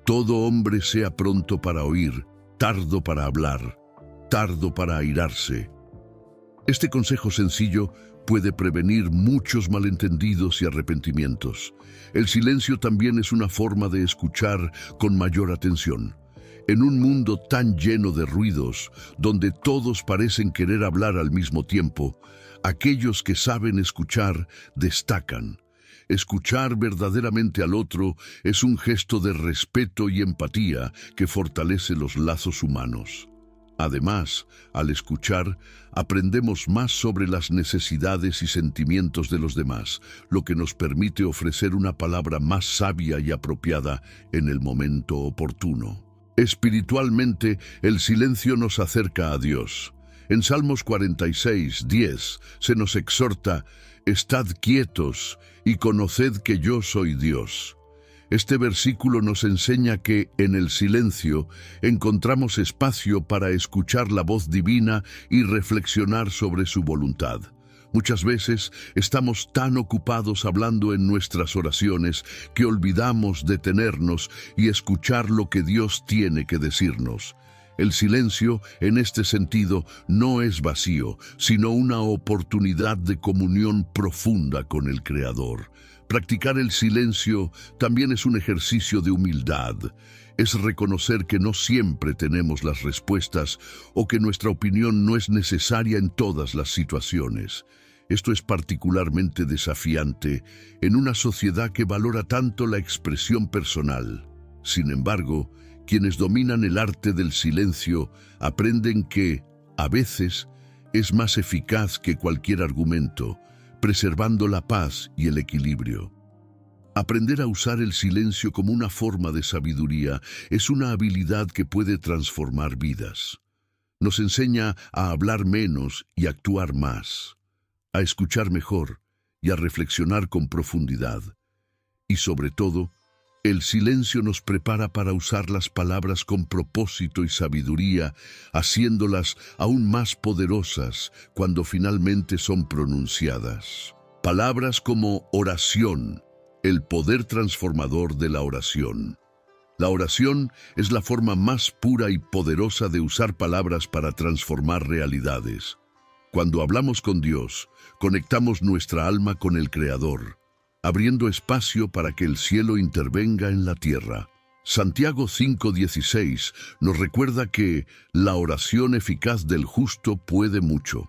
S1: todo hombre sea pronto para oír, tardo para hablar, tardo para airarse. Este consejo sencillo puede prevenir muchos malentendidos y arrepentimientos. El silencio también es una forma de escuchar con mayor atención. En un mundo tan lleno de ruidos, donde todos parecen querer hablar al mismo tiempo, aquellos que saben escuchar destacan. Escuchar verdaderamente al otro es un gesto de respeto y empatía que fortalece los lazos humanos. Además, al escuchar, aprendemos más sobre las necesidades y sentimientos de los demás, lo que nos permite ofrecer una palabra más sabia y apropiada en el momento oportuno. Espiritualmente, el silencio nos acerca a Dios. En Salmos 46:10 se nos exhorta: «Estad quietos y conoced que yo soy Dios». Este versículo nos enseña que, en el silencio, encontramos espacio para escuchar la voz divina y reflexionar sobre su voluntad. Muchas veces estamos tan ocupados hablando en nuestras oraciones que olvidamos detenernos y escuchar lo que Dios tiene que decirnos. El silencio, en este sentido, no es vacío, sino una oportunidad de comunión profunda con el Creador. Practicar el silencio también es un ejercicio de humildad. Es reconocer que no siempre tenemos las respuestas o que nuestra opinión no es necesaria en todas las situaciones. Esto es particularmente desafiante en una sociedad que valora tanto la expresión personal. Sin embargo, quienes dominan el arte del silencio aprenden que, a veces, es más eficaz que cualquier argumento, preservando la paz y el equilibrio. Aprender a usar el silencio como una forma de sabiduría es una habilidad que puede transformar vidas. Nos enseña a hablar menos y actuar más, a escuchar mejor y a reflexionar con profundidad. Y sobre todo, el silencio nos prepara para usar las palabras con propósito y sabiduría, haciéndolas aún más poderosas cuando finalmente son pronunciadas. Palabras como oración, el poder transformador de la oración. La oración es la forma más pura y poderosa de usar palabras para transformar realidades. Cuando hablamos con Dios, conectamos nuestra alma con el Creador, abriendo espacio para que el cielo intervenga en la tierra. Santiago 5:16 nos recuerda que la oración eficaz del justo puede mucho.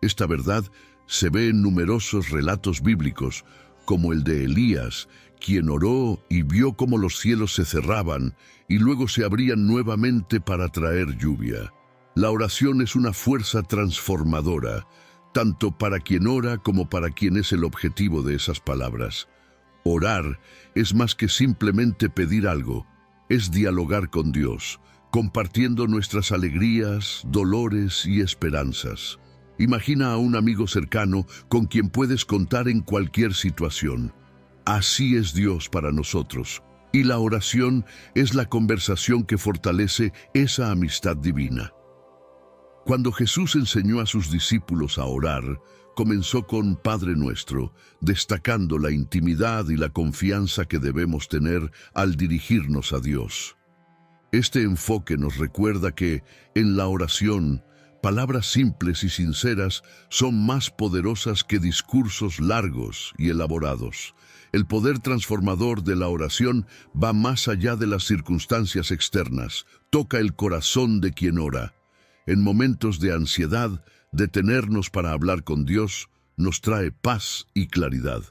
S1: Esta verdad se ve en numerosos relatos bíblicos, como el de Elías, quien oró y vio cómo los cielos se cerraban y luego se abrían nuevamente para traer lluvia. La oración es una fuerza transformadora, tanto para quien ora como para quien es el objetivo de esas palabras. Orar es más que simplemente pedir algo, es dialogar con Dios, compartiendo nuestras alegrías, dolores y esperanzas. Imagina a un amigo cercano con quien puedes contar en cualquier situación. Así es Dios para nosotros, y la oración es la conversación que fortalece esa amistad divina. Cuando Jesús enseñó a sus discípulos a orar, comenzó con Padre Nuestro, destacando la intimidad y la confianza que debemos tener al dirigirnos a Dios. Este enfoque nos recuerda que, en la oración, palabras simples y sinceras son más poderosas que discursos largos y elaborados. El poder transformador de la oración va más allá de las circunstancias externas, toca el corazón de quien ora. En momentos de ansiedad, detenernos para hablar con Dios nos trae paz y claridad.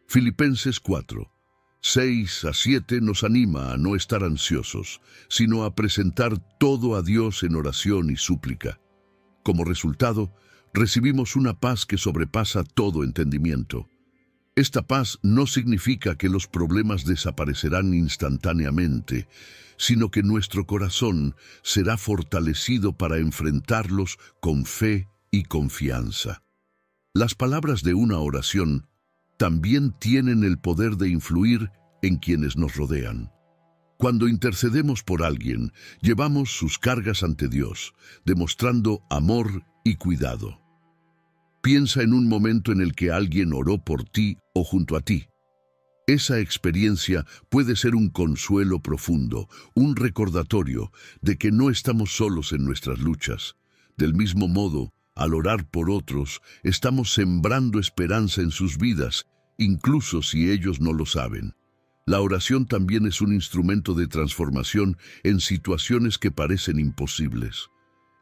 S1: Filipenses 4:6-7 nos anima a no estar ansiosos, sino a presentar todo a Dios en oración y súplica. Como resultado, recibimos una paz que sobrepasa todo entendimiento. Esta paz no significa que los problemas desaparecerán instantáneamente, sino que nuestro corazón será fortalecido para enfrentarlos con fe y confianza. Las palabras de una oración también tienen el poder de influir en quienes nos rodean. Cuando intercedemos por alguien, llevamos sus cargas ante Dios, demostrando amor y cuidado. Piensa en un momento en el que alguien oró por ti o junto a ti. Esa experiencia puede ser un consuelo profundo, un recordatorio de que no estamos solos en nuestras luchas. Del mismo modo, al orar por otros, estamos sembrando esperanza en sus vidas, incluso si ellos no lo saben. La oración también es un instrumento de transformación en situaciones que parecen imposibles.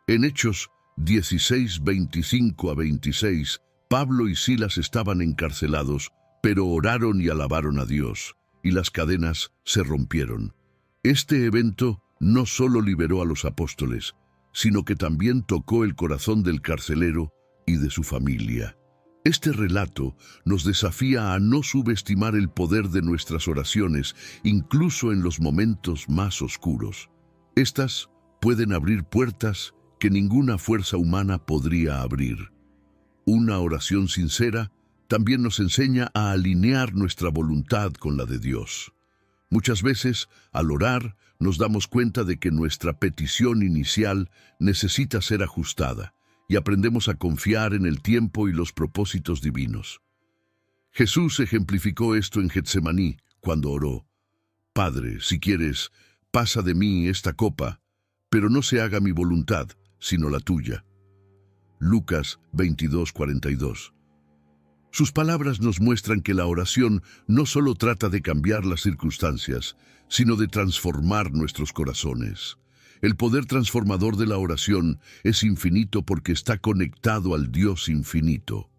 S1: En Hechos 16, 25 a 26, Pablo y Silas estaban encarcelados, pero oraron y alabaron a Dios, y las cadenas se rompieron. Este evento no solo liberó a los apóstoles, sino que también tocó el corazón del carcelero y de su familia. Este relato nos desafía a no subestimar el poder de nuestras oraciones, incluso en los momentos más oscuros. Estas pueden abrir puertas que ninguna fuerza humana podría abrir. Una oración sincera también nos enseña a alinear nuestra voluntad con la de Dios. Muchas veces, al orar, nos damos cuenta de que nuestra petición inicial necesita ser ajustada y aprendemos a confiar en el tiempo y los propósitos divinos. Jesús ejemplificó esto en Getsemaní cuando oró: «Padre, si quieres, pasa de mí esta copa, pero no se haga mi voluntad, sino la tuya». Lucas 22:42. Sus palabras nos muestran que la oración no solo trata de cambiar las circunstancias, sino de transformar nuestros corazones. El poder transformador de la oración es infinito porque está conectado al Dios infinito.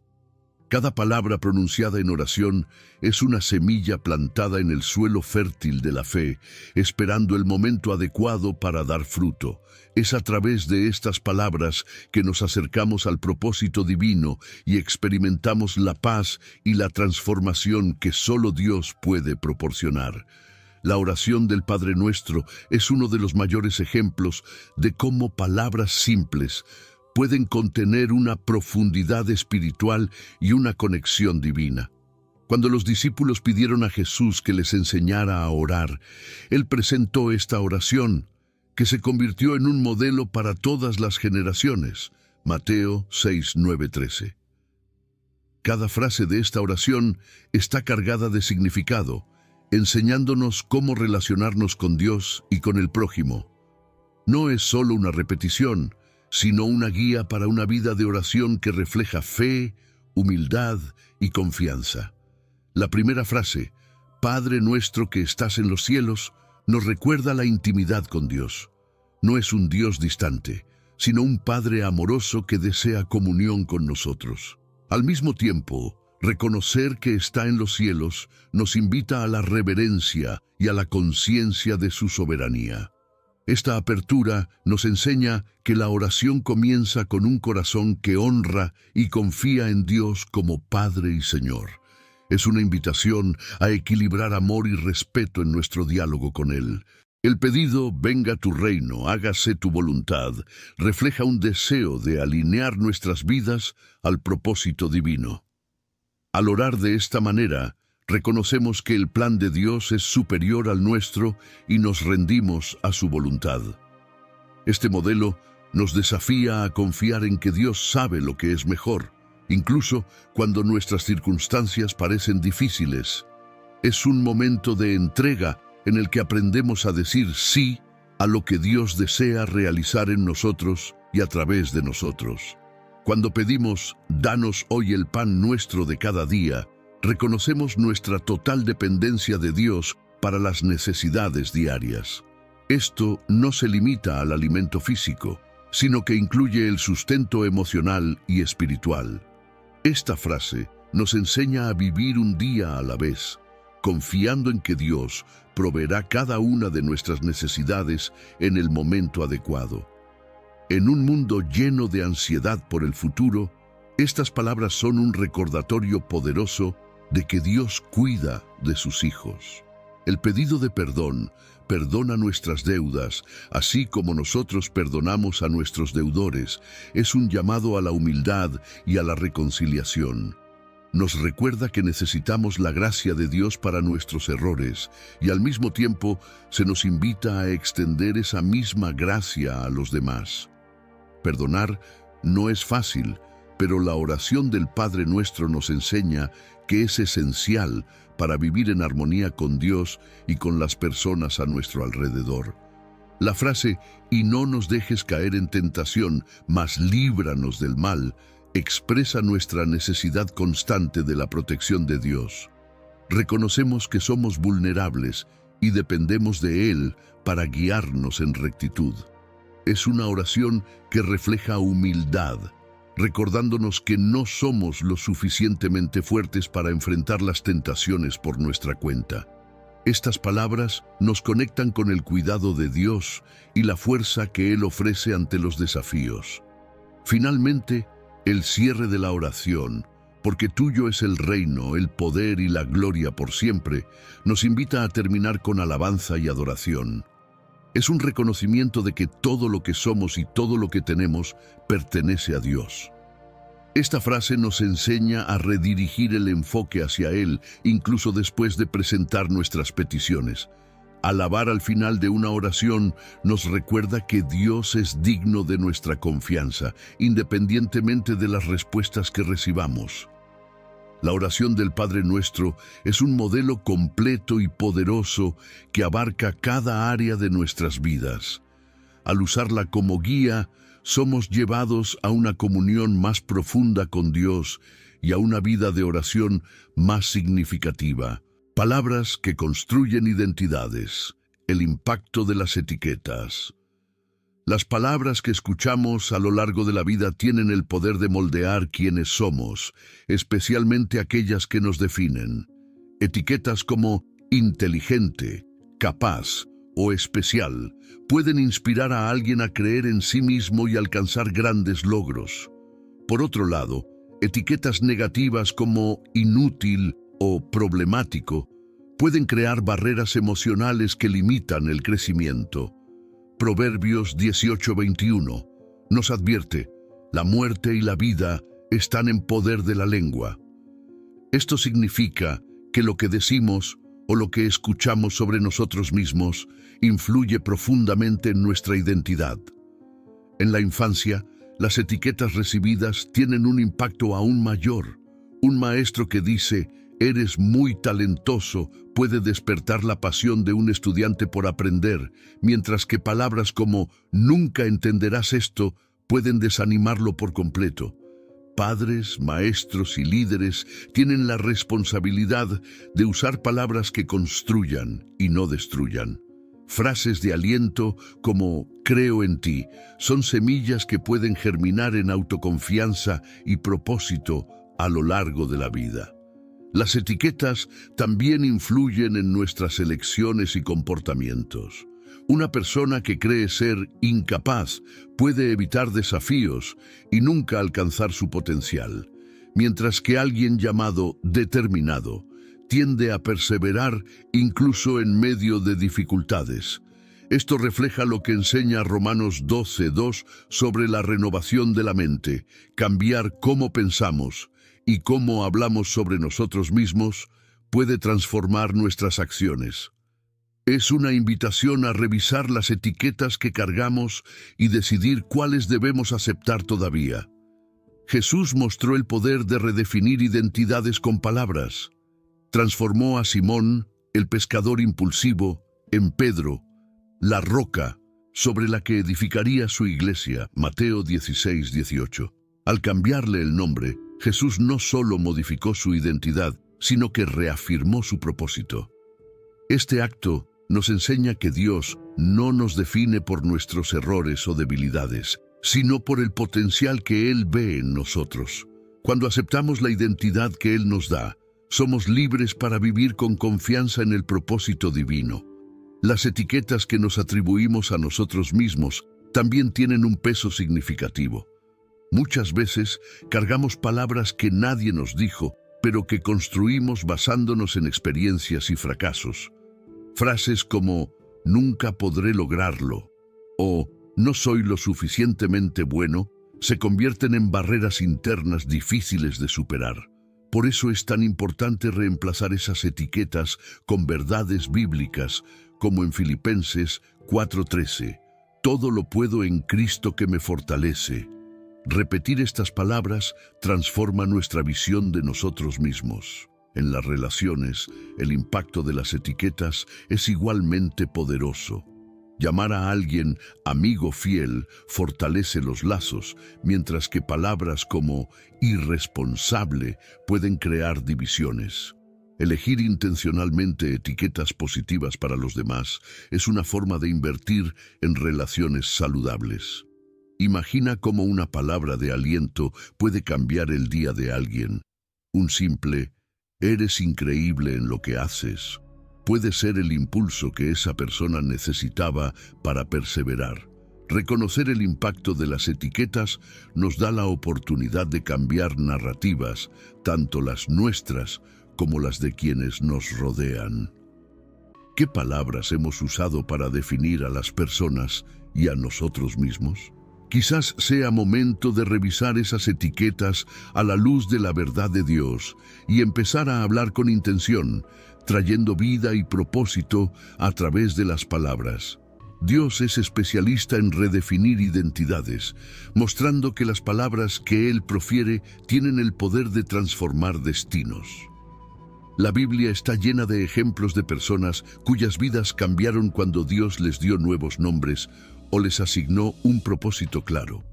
S1: Cada palabra pronunciada en oración es una semilla plantada en el suelo fértil de la fe, esperando el momento adecuado para dar fruto. Es a través de estas palabras que nos acercamos al propósito divino y experimentamos la paz y la transformación que solo Dios puede proporcionar. La oración del Padre Nuestro es uno de los mayores ejemplos de cómo palabras simples pueden contener una profundidad espiritual y una conexión divina. Cuando los discípulos pidieron a Jesús que les enseñara a orar, Él presentó esta oración, que se convirtió en un modelo para todas las generaciones. Mateo 6, 9, 13. Cada frase de esta oración está cargada de significado, enseñándonos cómo relacionarnos con Dios y con el prójimo. No es solo una repetición, sino una guía para una vida de oración que refleja fe, humildad y confianza. La primera frase, Padre nuestro que estás en los cielos, nos recuerda la intimidad con Dios. No es un Dios distante, sino un Padre amoroso que desea comunión con nosotros. Al mismo tiempo, reconocer que está en los cielos nos invita a la reverencia y a la conciencia de su soberanía. Esta apertura nos enseña que la oración comienza con un corazón que honra y confía en Dios como Padre y Señor. Es una invitación a equilibrar amor y respeto en nuestro diálogo con Él. El pedido, venga tu reino, hágase tu voluntad, refleja un deseo de alinear nuestras vidas al propósito divino. Al orar de esta manera, reconocemos que el plan de Dios es superior al nuestro y nos rendimos a su voluntad. Este modelo nos desafía a confiar en que Dios sabe lo que es mejor, incluso cuando nuestras circunstancias parecen difíciles. Es un momento de entrega en el que aprendemos a decir sí a lo que Dios desea realizar en nosotros y a través de nosotros. Cuando pedimos, danos hoy el pan nuestro de cada día, reconocemos nuestra total dependencia de Dios para las necesidades diarias. Esto no se limita al alimento físico, sino que incluye el sustento emocional y espiritual. Esta frase nos enseña a vivir un día a la vez, confiando en que Dios proveerá cada una de nuestras necesidades en el momento adecuado. En un mundo lleno de ansiedad por el futuro, estas palabras son un recordatorio poderoso de que Dios cuida de sus hijos. El pedido de perdón perdona nuestras deudas, así como nosotros perdonamos a nuestros deudores. Es un llamado a la humildad y a la reconciliación. Nos recuerda que necesitamos la gracia de Dios para nuestros errores y al mismo tiempo se nos invita a extender esa misma gracia a los demás. Perdonar no es fácil, pero la oración del Padre Nuestro nos enseña que es esencial para vivir en armonía con Dios y con las personas a nuestro alrededor. La frase «y no nos dejes caer en tentación, mas líbranos del mal» expresa nuestra necesidad constante de la protección de Dios. Reconocemos que somos vulnerables y dependemos de Él para guiarnos en rectitud. Es una oración que refleja humildad, recordándonos que no somos lo suficientemente fuertes para enfrentar las tentaciones por nuestra cuenta. Estas palabras nos conectan con el cuidado de Dios y la fuerza que Él ofrece ante los desafíos. Finalmente, el cierre de la oración, porque tuyo es el reino, el poder y la gloria por siempre, nos invita a terminar con alabanza y adoración. Es un reconocimiento de que todo lo que somos y todo lo que tenemos pertenece a Dios. Esta frase nos enseña a redirigir el enfoque hacia Él, incluso después de presentar nuestras peticiones. Alabar al final de una oración nos recuerda que Dios es digno de nuestra confianza, independientemente de las respuestas que recibamos. La oración del Padre Nuestro es un modelo completo y poderoso que abarca cada área de nuestras vidas. Al usarla como guía, somos llevados a una comunión más profunda con Dios y a una vida de oración más significativa. Palabras que construyen identidades. El impacto de las etiquetas. Las palabras que escuchamos a lo largo de la vida tienen el poder de moldear quiénes somos, especialmente aquellas que nos definen. Etiquetas como inteligente, capaz o especial pueden inspirar a alguien a creer en sí mismo y alcanzar grandes logros. Por otro lado, etiquetas negativas como inútil o problemático pueden crear barreras emocionales que limitan el crecimiento. Proverbios 18:21 nos advierte: la muerte y la vida están en poder de la lengua. Esto significa que lo que decimos o lo que escuchamos sobre nosotros mismos influye profundamente en nuestra identidad. En la infancia, las etiquetas recibidas tienen un impacto aún mayor. Un maestro que dice «eres muy talentoso» puede despertar la pasión de un estudiante por aprender, mientras que palabras como «nunca entenderás esto» pueden desanimarlo por completo. Padres, maestros y líderes tienen la responsabilidad de usar palabras que construyan y no destruyan. Frases de aliento como «creo en ti» son semillas que pueden germinar en autoconfianza y propósito a lo largo de la vida. Las etiquetas también influyen en nuestras elecciones y comportamientos. Una persona que cree ser incapaz puede evitar desafíos y nunca alcanzar su potencial, mientras que alguien llamado determinado tiende a perseverar incluso en medio de dificultades. Esto refleja lo que enseña Romanos 12:2 sobre la renovación de la mente, cambiar cómo pensamos y cómo hablamos sobre nosotros mismos puede transformar nuestras acciones. Es una invitación a revisar las etiquetas que cargamos y decidir cuáles debemos aceptar todavía. Jesús mostró el poder de redefinir identidades con palabras. Transformó a Simón, el pescador impulsivo, en Pedro, la roca sobre la que edificaría su iglesia, Mateo 16:18. Al cambiarle el nombre, Jesús no solo modificó su identidad, sino que reafirmó su propósito. Este acto nos enseña que Dios no nos define por nuestros errores o debilidades, sino por el potencial que Él ve en nosotros. Cuando aceptamos la identidad que Él nos da, somos libres para vivir con confianza en el propósito divino. Las etiquetas que nos atribuimos a nosotros mismos también tienen un peso significativo. Muchas veces cargamos palabras que nadie nos dijo, pero que construimos basándonos en experiencias y fracasos. Frases como «nunca podré lograrlo» o «no soy lo suficientemente bueno» se convierten en barreras internas difíciles de superar. Por eso es tan importante reemplazar esas etiquetas con verdades bíblicas, como en Filipenses 4:13. Todo lo puedo en Cristo que me fortalece. Repetir estas palabras transforma nuestra visión de nosotros mismos. En las relaciones, el impacto de las etiquetas es igualmente poderoso. Llamar a alguien amigo fiel fortalece los lazos, mientras que palabras como irresponsable pueden crear divisiones. Elegir intencionalmente etiquetas positivas para los demás es una forma de invertir en relaciones saludables. Imagina cómo una palabra de aliento puede cambiar el día de alguien. Un simple "eres increíble en lo que haces" puede ser el impulso que esa persona necesitaba para perseverar. Reconocer el impacto de las etiquetas nos da la oportunidad de cambiar narrativas, tanto las nuestras como las de quienes nos rodean. ¿Qué palabras hemos usado para definir a las personas y a nosotros mismos? Quizás sea momento de revisar esas etiquetas a la luz de la verdad de Dios y empezar a hablar con intención, trayendo vida y propósito a través de las palabras. Dios es especialista en redefinir identidades, mostrando que las palabras que Él profiere tienen el poder de transformar destinos. La Biblia está llena de ejemplos de personas cuyas vidas cambiaron cuando Dios les dio nuevos nombres o les asignó un propósito claro.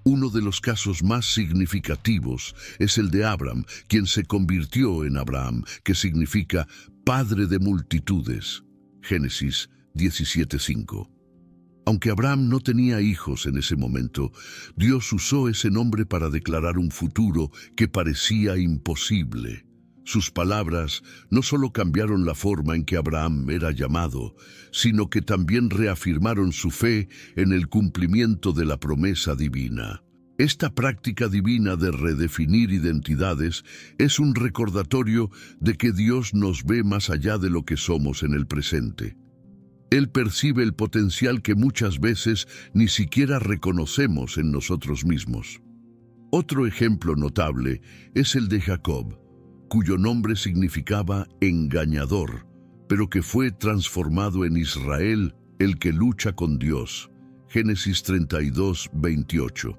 S1: Uno de los casos más significativos es el de Abram, quien se convirtió en Abraham, que significa padre de multitudes. Génesis 17:5. Aunque Abraham no tenía hijos en ese momento, Dios usó ese nombre para declarar un futuro que parecía imposible. Sus palabras no solo cambiaron la forma en que Abraham era llamado, sino que también reafirmaron su fe en el cumplimiento de la promesa divina. Esta práctica divina de redefinir identidades es un recordatorio de que Dios nos ve más allá de lo que somos en el presente. Él percibe el potencial que muchas veces ni siquiera reconocemos en nosotros mismos. Otro ejemplo notable es el de Jacob, cuyo nombre significaba engañador, pero que fue transformado en Israel, el que lucha con Dios. Génesis 32:28.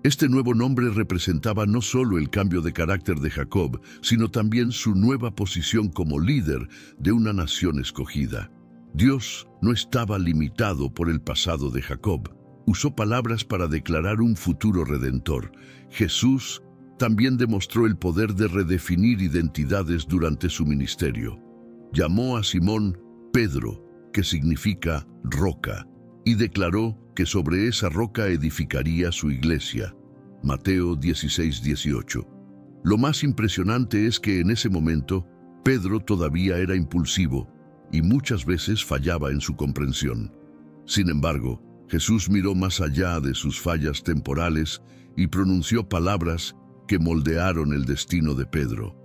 S1: Este nuevo nombre representaba no solo el cambio de carácter de Jacob, sino también su nueva posición como líder de una nación escogida. Dios no estaba limitado por el pasado de Jacob. Usó palabras para declarar un futuro redentor. Jesús también demostró el poder de redefinir identidades durante su ministerio. Llamó a Simón Pedro, que significa roca, y declaró que sobre esa roca edificaría su iglesia. Mateo 16:18. Lo más impresionante es que en ese momento, Pedro todavía era impulsivo y muchas veces fallaba en su comprensión. Sin embargo, Jesús miró más allá de sus fallas temporales y pronunció palabras que moldearon el destino de Pedro.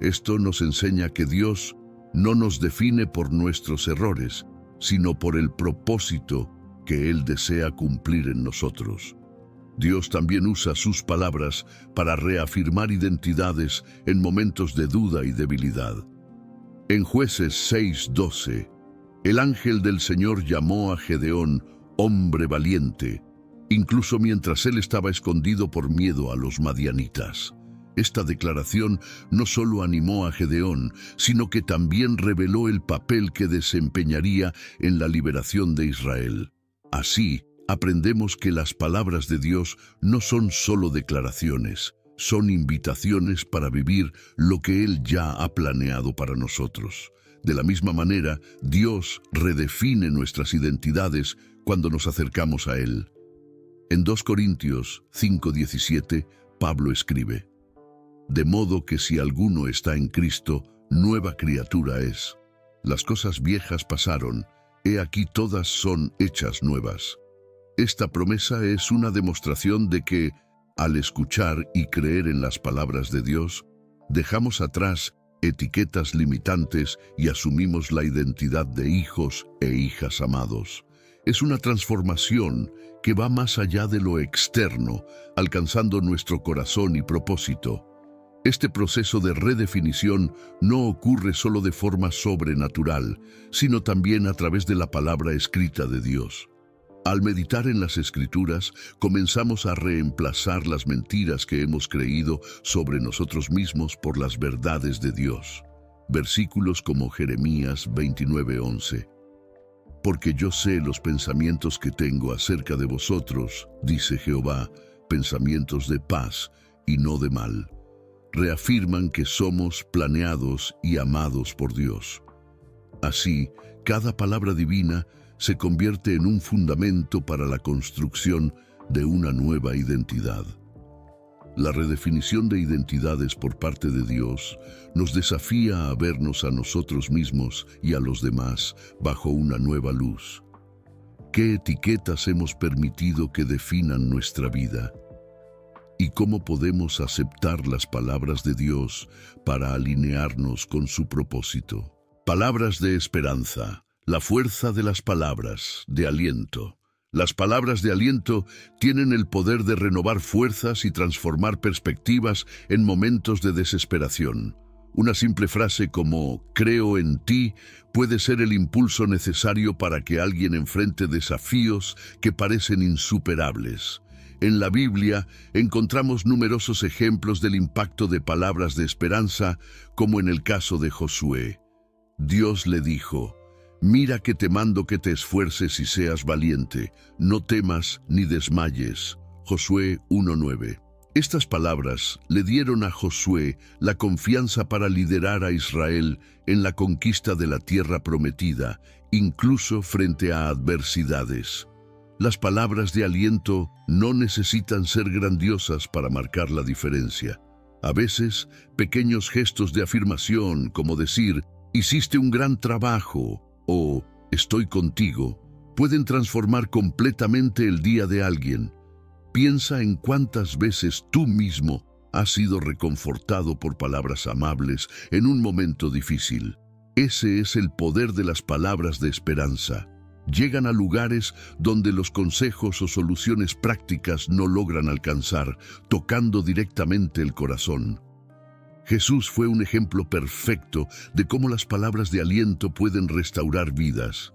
S1: Esto nos enseña que Dios no nos define por nuestros errores, sino por el propósito que Él desea cumplir en nosotros. Dios también usa sus palabras para reafirmar identidades en momentos de duda y debilidad. En Jueces 6:12, el ángel del Señor llamó a Gedeón hombre valiente, incluso mientras él estaba escondido por miedo a los madianitas. Esta declaración no solo animó a Gedeón, sino que también reveló el papel que desempeñaría en la liberación de Israel. Así, aprendemos que las palabras de Dios no son solo declaraciones, son invitaciones para vivir lo que Él ya ha planeado para nosotros. De la misma manera, Dios redefine nuestras identidades cuando nos acercamos a Él. En 2 Corintios 5:17, Pablo escribe: «De modo que si alguno está en Cristo, nueva criatura es. Las cosas viejas pasaron, he aquí todas son hechas nuevas». Esta promesa es una demostración de que, al escuchar y creer en las palabras de Dios, dejamos atrás etiquetas limitantes y asumimos la identidad de hijos e hijas amados. Es una transformación que va más allá de lo externo, alcanzando nuestro corazón y propósito. Este proceso de redefinición no ocurre solo de forma sobrenatural, sino también a través de la palabra escrita de Dios. Al meditar en las Escrituras, comenzamos a reemplazar las mentiras que hemos creído sobre nosotros mismos por las verdades de Dios. Versículos como Jeremías 29:11. Porque yo sé los pensamientos que tengo acerca de vosotros, dice Jehová, pensamientos de paz y no de mal. Reafirman que somos planeados y amados por Dios. Así, cada palabra divina se convierte en un fundamento para la construcción de una nueva identidad. La redefinición de identidades por parte de Dios nos desafía a vernos a nosotros mismos y a los demás bajo una nueva luz. ¿Qué etiquetas hemos permitido que definan nuestra vida? ¿Y cómo podemos aceptar las palabras de Dios para alinearnos con su propósito? Palabras de esperanza. La fuerza de las palabras de aliento. Las palabras de aliento tienen el poder de renovar fuerzas y transformar perspectivas en momentos de desesperación. Una simple frase como "creo en ti" puede ser el impulso necesario para que alguien enfrente desafíos que parecen insuperables. En la Biblia encontramos numerosos ejemplos del impacto de palabras de esperanza, como en el caso de Josué. Dios le dijo: «Mira que te mando que te esfuerces y seas valiente, no temas ni desmayes». Josué 1:9. Estas palabras le dieron a Josué la confianza para liderar a Israel en la conquista de la tierra prometida, incluso frente a adversidades. Las palabras de aliento no necesitan ser grandiosas para marcar la diferencia. A veces, pequeños gestos de afirmación, como decir «hiciste un gran trabajo» o «estoy contigo», pueden transformar completamente el día de alguien. Piensa en cuántas veces tú mismo has sido reconfortado por palabras amables en un momento difícil. Ese es el poder de las palabras de esperanza. Llegan a lugares donde los consejos o soluciones prácticas no logran alcanzar, tocando directamente el corazón. Jesús fue un ejemplo perfecto de cómo las palabras de aliento pueden restaurar vidas.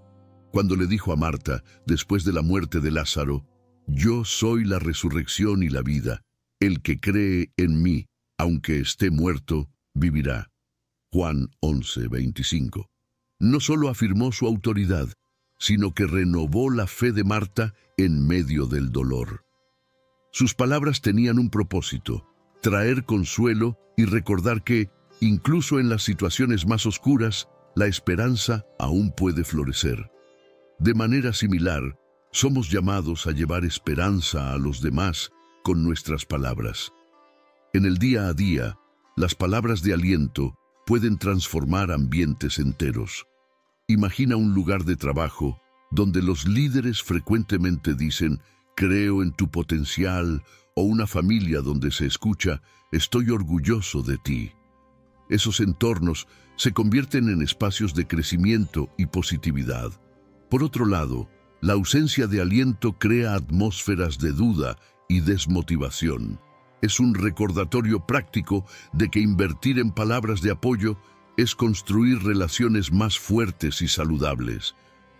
S1: Cuando le dijo a Marta, después de la muerte de Lázaro: «Yo soy la resurrección y la vida. El que cree en mí, aunque esté muerto, vivirá». Juan 11:25. No solo afirmó su autoridad, sino que renovó la fe de Marta en medio del dolor. Sus palabras tenían un propósito: traer consuelo y recordar que, incluso en las situaciones más oscuras, la esperanza aún puede florecer. De manera similar, somos llamados a llevar esperanza a los demás con nuestras palabras. En el día a día, las palabras de aliento pueden transformar ambientes enteros. Imagina un lugar de trabajo donde los líderes frecuentemente dicen «creo en tu potencial», o una familia donde se escucha «estoy orgulloso de ti». Esos entornos se convierten en espacios de crecimiento y positividad. Por otro lado, la ausencia de aliento crea atmósferas de duda y desmotivación. Es un recordatorio práctico de que invertir en palabras de apoyo es construir relaciones más fuertes y saludables.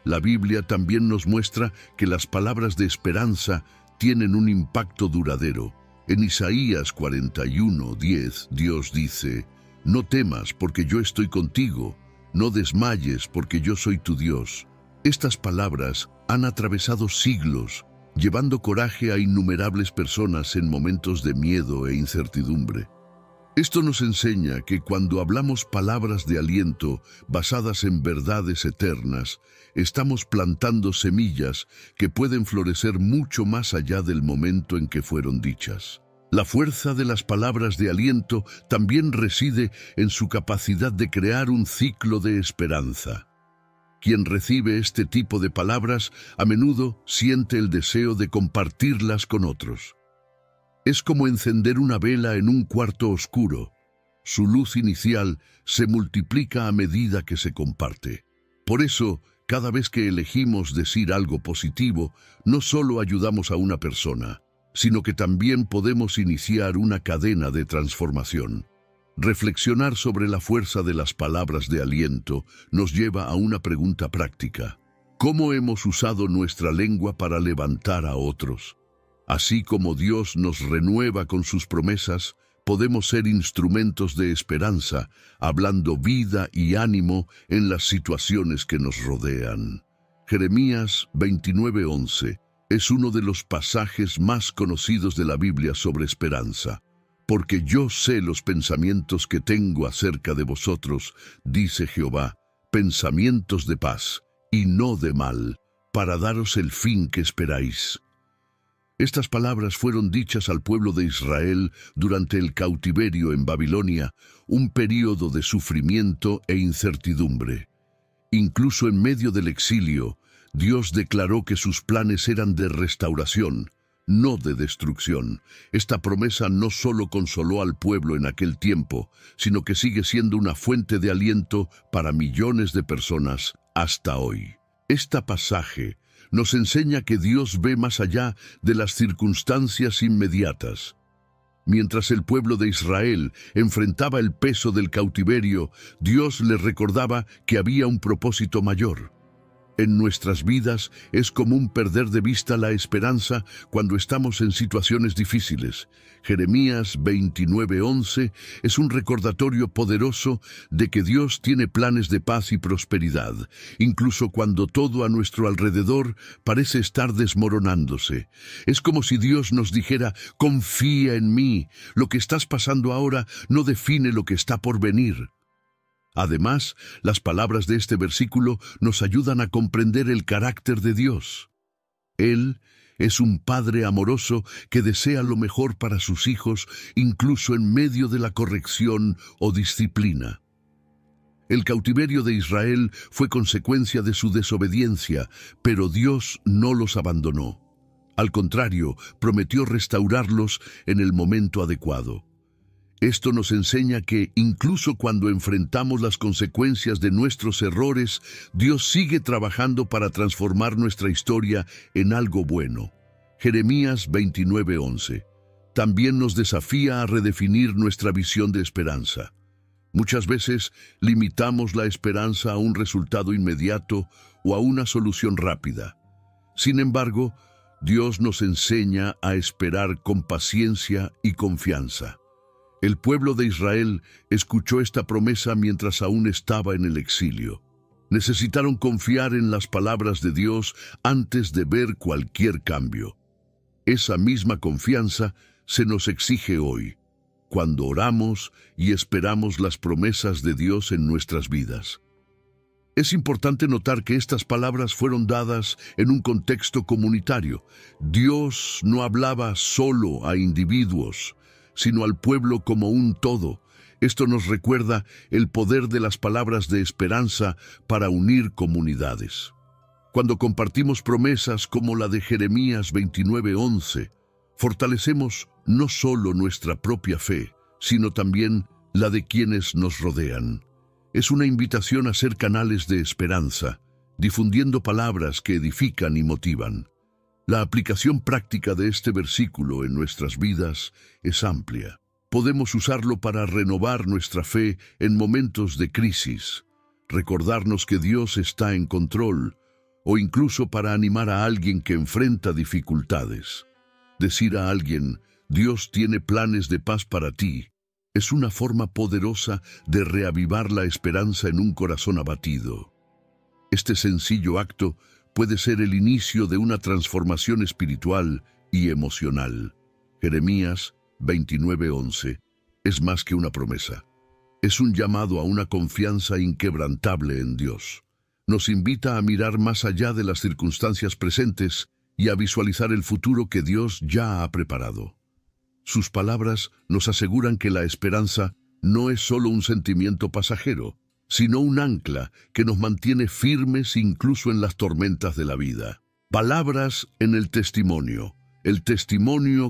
S1: La Biblia también nos muestra que las palabras de esperanza tienen un impacto duradero. En Isaías 41:10, Dios dice: «No temas, porque yo estoy contigo. No desmayes, porque yo soy tu Dios». Estas palabras han atravesado siglos, llevando coraje a innumerables personas en momentos de miedo e incertidumbre. Esto nos enseña que cuando hablamos palabras de aliento basadas en verdades eternas, estamos plantando semillas que pueden florecer mucho más allá del momento en que fueron dichas. La fuerza de las palabras de aliento también reside en su capacidad de crear un ciclo de esperanza. Quien recibe este tipo de palabras a menudo siente el deseo de compartirlas con otros. Es como encender una vela en un cuarto oscuro. Su luz inicial se multiplica a medida que se comparte. Por eso, cada vez que elegimos decir algo positivo, no solo ayudamos a una persona, sino que también podemos iniciar una cadena de transformación. Reflexionar sobre la fuerza de las palabras de aliento nos lleva a una pregunta práctica. cómo hemos usado nuestra lengua para levantar a otros. Así como Dios nos renueva con sus promesas, podemos ser instrumentos de esperanza, hablando vida y ánimo en las situaciones que nos rodean. Jeremías 29:11 es uno de los pasajes más conocidos de la Biblia sobre esperanza. Porque yo sé los pensamientos que tengo acerca de vosotros, dice Jehová, pensamientos de paz y no de mal, para daros el fin que esperáis. Estas palabras fueron dichas al pueblo de Israel durante el cautiverio en Babilonia, un período de sufrimiento e incertidumbre. Incluso en medio del exilio, Dios declaró que sus planes eran de restauración, no de destrucción. Esta promesa no solo consoló al pueblo en aquel tiempo, sino que sigue siendo una fuente de aliento para millones de personas hasta hoy. Este pasaje nos enseña que Dios ve más allá de las circunstancias inmediatas. Mientras el pueblo de Israel enfrentaba el peso del cautiverio, Dios les recordaba que había un propósito mayor. En nuestras vidas es común perder de vista la esperanza cuando estamos en situaciones difíciles. Jeremías 29:11 es un recordatorio poderoso de que Dios tiene planes de paz y prosperidad, incluso cuando todo a nuestro alrededor parece estar desmoronándose. Es como si Dios nos dijera: confía en mí, lo que estás pasando ahora no define lo que está por venir. Además, las palabras de este versículo nos ayudan a comprender el carácter de Dios. Él es un Padre amoroso que desea lo mejor para sus hijos, incluso en medio de la corrección o disciplina. El cautiverio de Israel fue consecuencia de su desobediencia, pero Dios no los abandonó. Al contrario, prometió restaurarlos en el momento adecuado. Esto nos enseña que, incluso cuando enfrentamos las consecuencias de nuestros errores, Dios sigue trabajando para transformar nuestra historia en algo bueno. Jeremías 29:11 también nos desafía a redefinir nuestra visión de esperanza. Muchas veces limitamos la esperanza a un resultado inmediato o a una solución rápida. Sin embargo, Dios nos enseña a esperar con paciencia y confianza. El pueblo de Israel escuchó esta promesa mientras aún estaba en el exilio. Necesitaron confiar en las palabras de Dios antes de ver cualquier cambio. Esa misma confianza se nos exige hoy, cuando oramos y esperamos las promesas de Dios en nuestras vidas. Es importante notar que estas palabras fueron dadas en un contexto comunitario. Dios no hablaba solo a individuos, sino al pueblo como un todo. Esto nos recuerda el poder de las palabras de esperanza para unir comunidades. Cuando compartimos promesas como la de Jeremías 29:11, fortalecemos no solo nuestra propia fe, sino también la de quienes nos rodean. Es una invitación a ser canales de esperanza, difundiendo palabras que edifican y motivan. La aplicación práctica de este versículo en nuestras vidas es amplia. Podemos usarlo para renovar nuestra fe en momentos de crisis, recordarnos que Dios está en control, o incluso para animar a alguien que enfrenta dificultades. Decir a alguien: Dios tiene planes de paz para ti, es una forma poderosa de reavivar la esperanza en un corazón abatido. Este sencillo acto puede ser el inicio de una transformación espiritual y emocional. Jeremías 29:11 es más que una promesa. Es un llamado a una confianza inquebrantable en Dios. Nos invita a mirar más allá de las circunstancias presentes y a visualizar el futuro que Dios ya ha preparado. Sus palabras nos aseguran que la esperanza no es solo un sentimiento pasajero, sino un ancla que nos mantiene firmes incluso en las tormentas de la vida. Palabras en el testimonio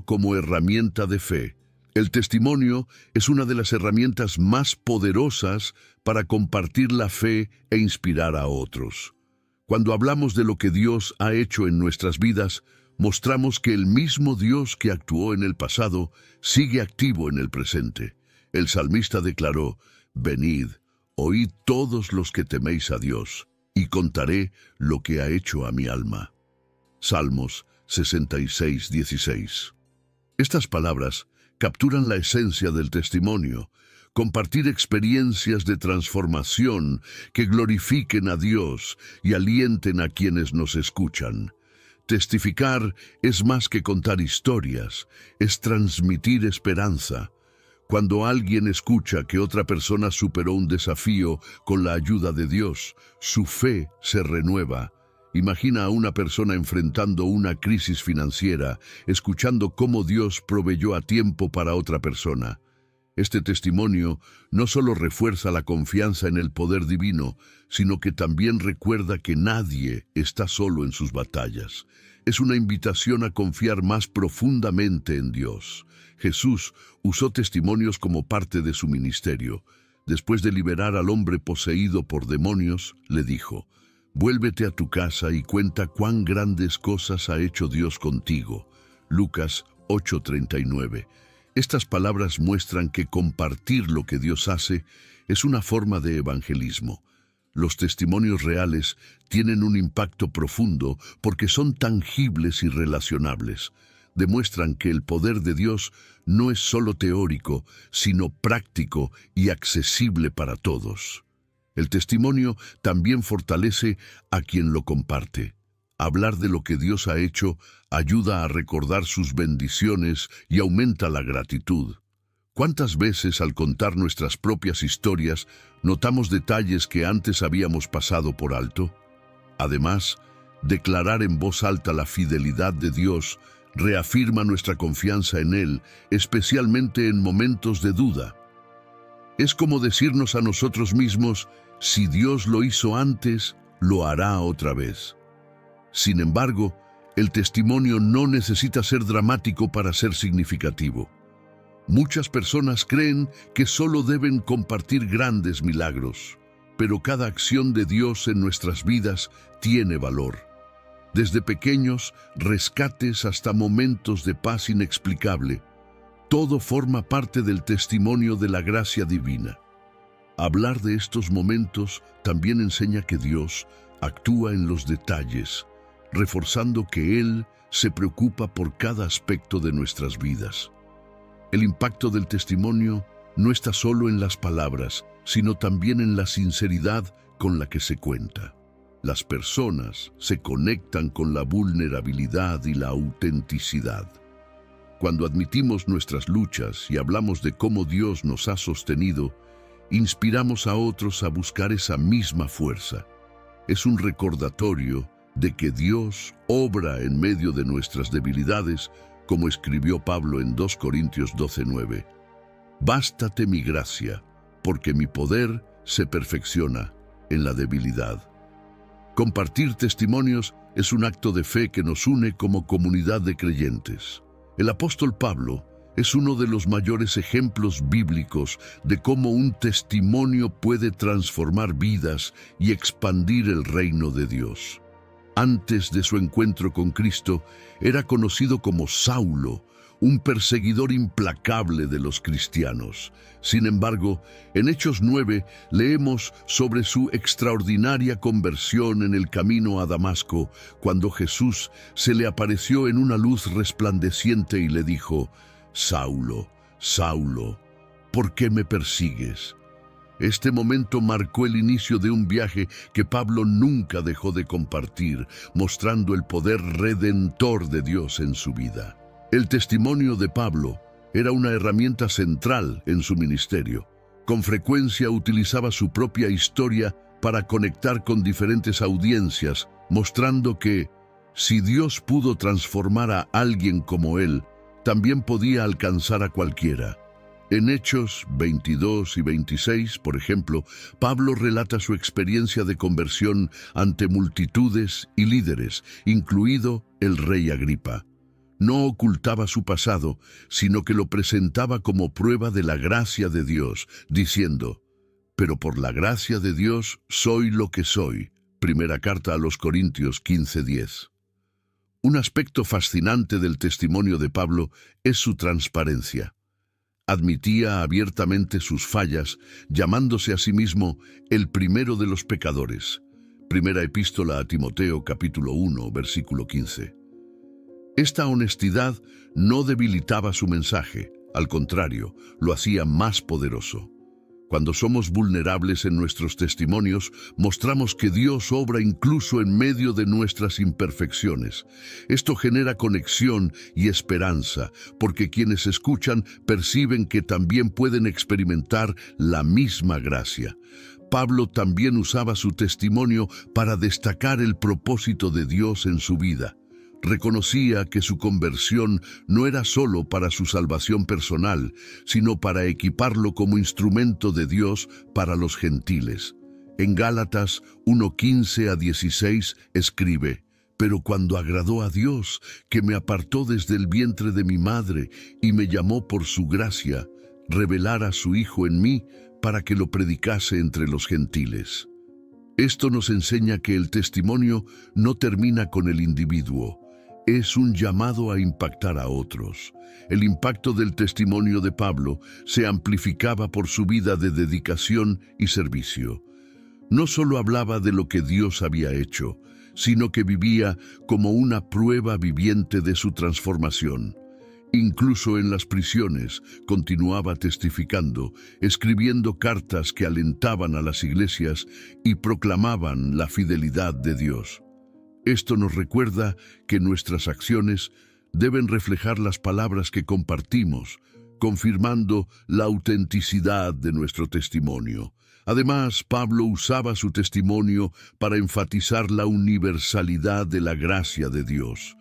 S1: como herramienta de fe. El testimonio es una de las herramientas más poderosas para compartir la fe e inspirar a otros. Cuando hablamos de lo que Dios ha hecho en nuestras vidas, mostramos que el mismo Dios que actuó en el pasado sigue activo en el presente. El salmista declaró: venid, oíd todos los que teméis a Dios, y contaré lo que ha hecho a mi alma. Salmos 66:16. Estas palabras capturan la esencia del testimonio: compartir experiencias de transformación que glorifiquen a Dios y alienten a quienes nos escuchan. Testificar es más que contar historias, es transmitir esperanza. Cuando alguien escucha que otra persona superó un desafío con la ayuda de Dios, su fe se renueva. Imagina a una persona enfrentando una crisis financiera, escuchando cómo Dios proveyó a tiempo para otra persona. Este testimonio no solo refuerza la confianza en el poder divino, sino que también recuerda que nadie está solo en sus batallas. Es una invitación a confiar más profundamente en Dios. Jesús usó testimonios como parte de su ministerio. Después de liberar al hombre poseído por demonios, le dijo: «Vuélvete a tu casa y cuenta cuán grandes cosas ha hecho Dios contigo». Lucas 8:39. Estas palabras muestran que compartir lo que Dios hace es una forma de evangelismo. Los testimonios reales tienen un impacto profundo porque son tangibles y relacionables. Demuestran que el poder de Dios no es solo teórico, sino práctico y accesible para todos. El testimonio también fortalece a quien lo comparte. Hablar de lo que Dios ha hecho ayuda a recordar sus bendiciones y aumenta la gratitud. ¿Cuántas veces al contar nuestras propias historias notamos detalles que antes habíamos pasado por alto? Además, declarar en voz alta la fidelidad de Dios reafirma nuestra confianza en Él, especialmente en momentos de duda. Es como decirnos a nosotros mismos: si Dios lo hizo antes, lo hará otra vez. Sin embargo, el testimonio no necesita ser dramático para ser significativo. Muchas personas creen que solo deben compartir grandes milagros, pero cada acción de Dios en nuestras vidas tiene valor. Desde pequeños rescates hasta momentos de paz inexplicable, todo forma parte del testimonio de la gracia divina. Hablar de estos momentos también enseña que Dios actúa en los detalles, reforzando que Él se preocupa por cada aspecto de nuestras vidas. El impacto del testimonio no está solo en las palabras, sino también en la sinceridad con la que se cuenta. Las personas se conectan con la vulnerabilidad y la autenticidad. Cuando admitimos nuestras luchas y hablamos de cómo Dios nos ha sostenido, inspiramos a otros a buscar esa misma fuerza. Es un recordatorio de que Dios obra en medio de nuestras debilidades, como escribió Pablo en 2 Corintios 12:9. «Bástate mi gracia, porque mi poder se perfecciona en la debilidad». Compartir testimonios es un acto de fe que nos une como comunidad de creyentes. El apóstol Pablo es uno de los mayores ejemplos bíblicos de cómo un testimonio puede transformar vidas y expandir el reino de Dios. Antes de su encuentro con Cristo, era conocido como Saulo, un perseguidor implacable de los cristianos. Sin embargo, en Hechos 9 leemos sobre su extraordinaria conversión en el camino a Damasco, cuando Jesús se le apareció en una luz resplandeciente y le dijo: «Saulo, Saulo, ¿por qué me persigues?». Este momento marcó el inicio de un viaje que Pablo nunca dejó de compartir, mostrando el poder redentor de Dios en su vida. El testimonio de Pablo era una herramienta central en su ministerio. Con frecuencia utilizaba su propia historia para conectar con diferentes audiencias, mostrando que, si Dios pudo transformar a alguien como él, también podía alcanzar a cualquiera. En Hechos 22 y 26, por ejemplo, Pablo relata su experiencia de conversión ante multitudes y líderes, incluido el rey Agripa. No ocultaba su pasado, sino que lo presentaba como prueba de la gracia de Dios, diciendo: «Pero por la gracia de Dios soy lo que soy». Primera carta a los Corintios 15:10. Un aspecto fascinante del testimonio de Pablo es su transparencia. Admitía abiertamente sus fallas, llamándose a sí mismo el primero de los pecadores. Primera epístola a Timoteo, capítulo 1, versículo 15. Esta honestidad no debilitaba su mensaje, al contrario, lo hacía más poderoso. Cuando somos vulnerables en nuestros testimonios, mostramos que Dios obra incluso en medio de nuestras imperfecciones. Esto genera conexión y esperanza, porque quienes escuchan perciben que también pueden experimentar la misma gracia. Pablo también usaba su testimonio para destacar el propósito de Dios en su vida. Reconocía que su conversión no era solo para su salvación personal, sino para equiparlo como instrumento de Dios para los gentiles. En Gálatas 1:15-16 escribe: «Pero cuando agradó a Dios, que me apartó desde el vientre de mi madre y me llamó por su gracia, revelar a su Hijo en mí para que lo predicase entre los gentiles». Esto nos enseña que el testimonio no termina con el individuo. Es un llamado a impactar a otros. El impacto del testimonio de Pablo se amplificaba por su vida de dedicación y servicio. No solo hablaba de lo que Dios había hecho, sino que vivía como una prueba viviente de su transformación. Incluso en las prisiones continuaba testificando, escribiendo cartas que alentaban a las iglesias y proclamaban la fidelidad de Dios. Esto nos recuerda que nuestras acciones deben reflejar las palabras que compartimos, confirmando la autenticidad de nuestro testimonio. Además, Pablo usaba su testimonio para enfatizar la universalidad de la gracia de Dios.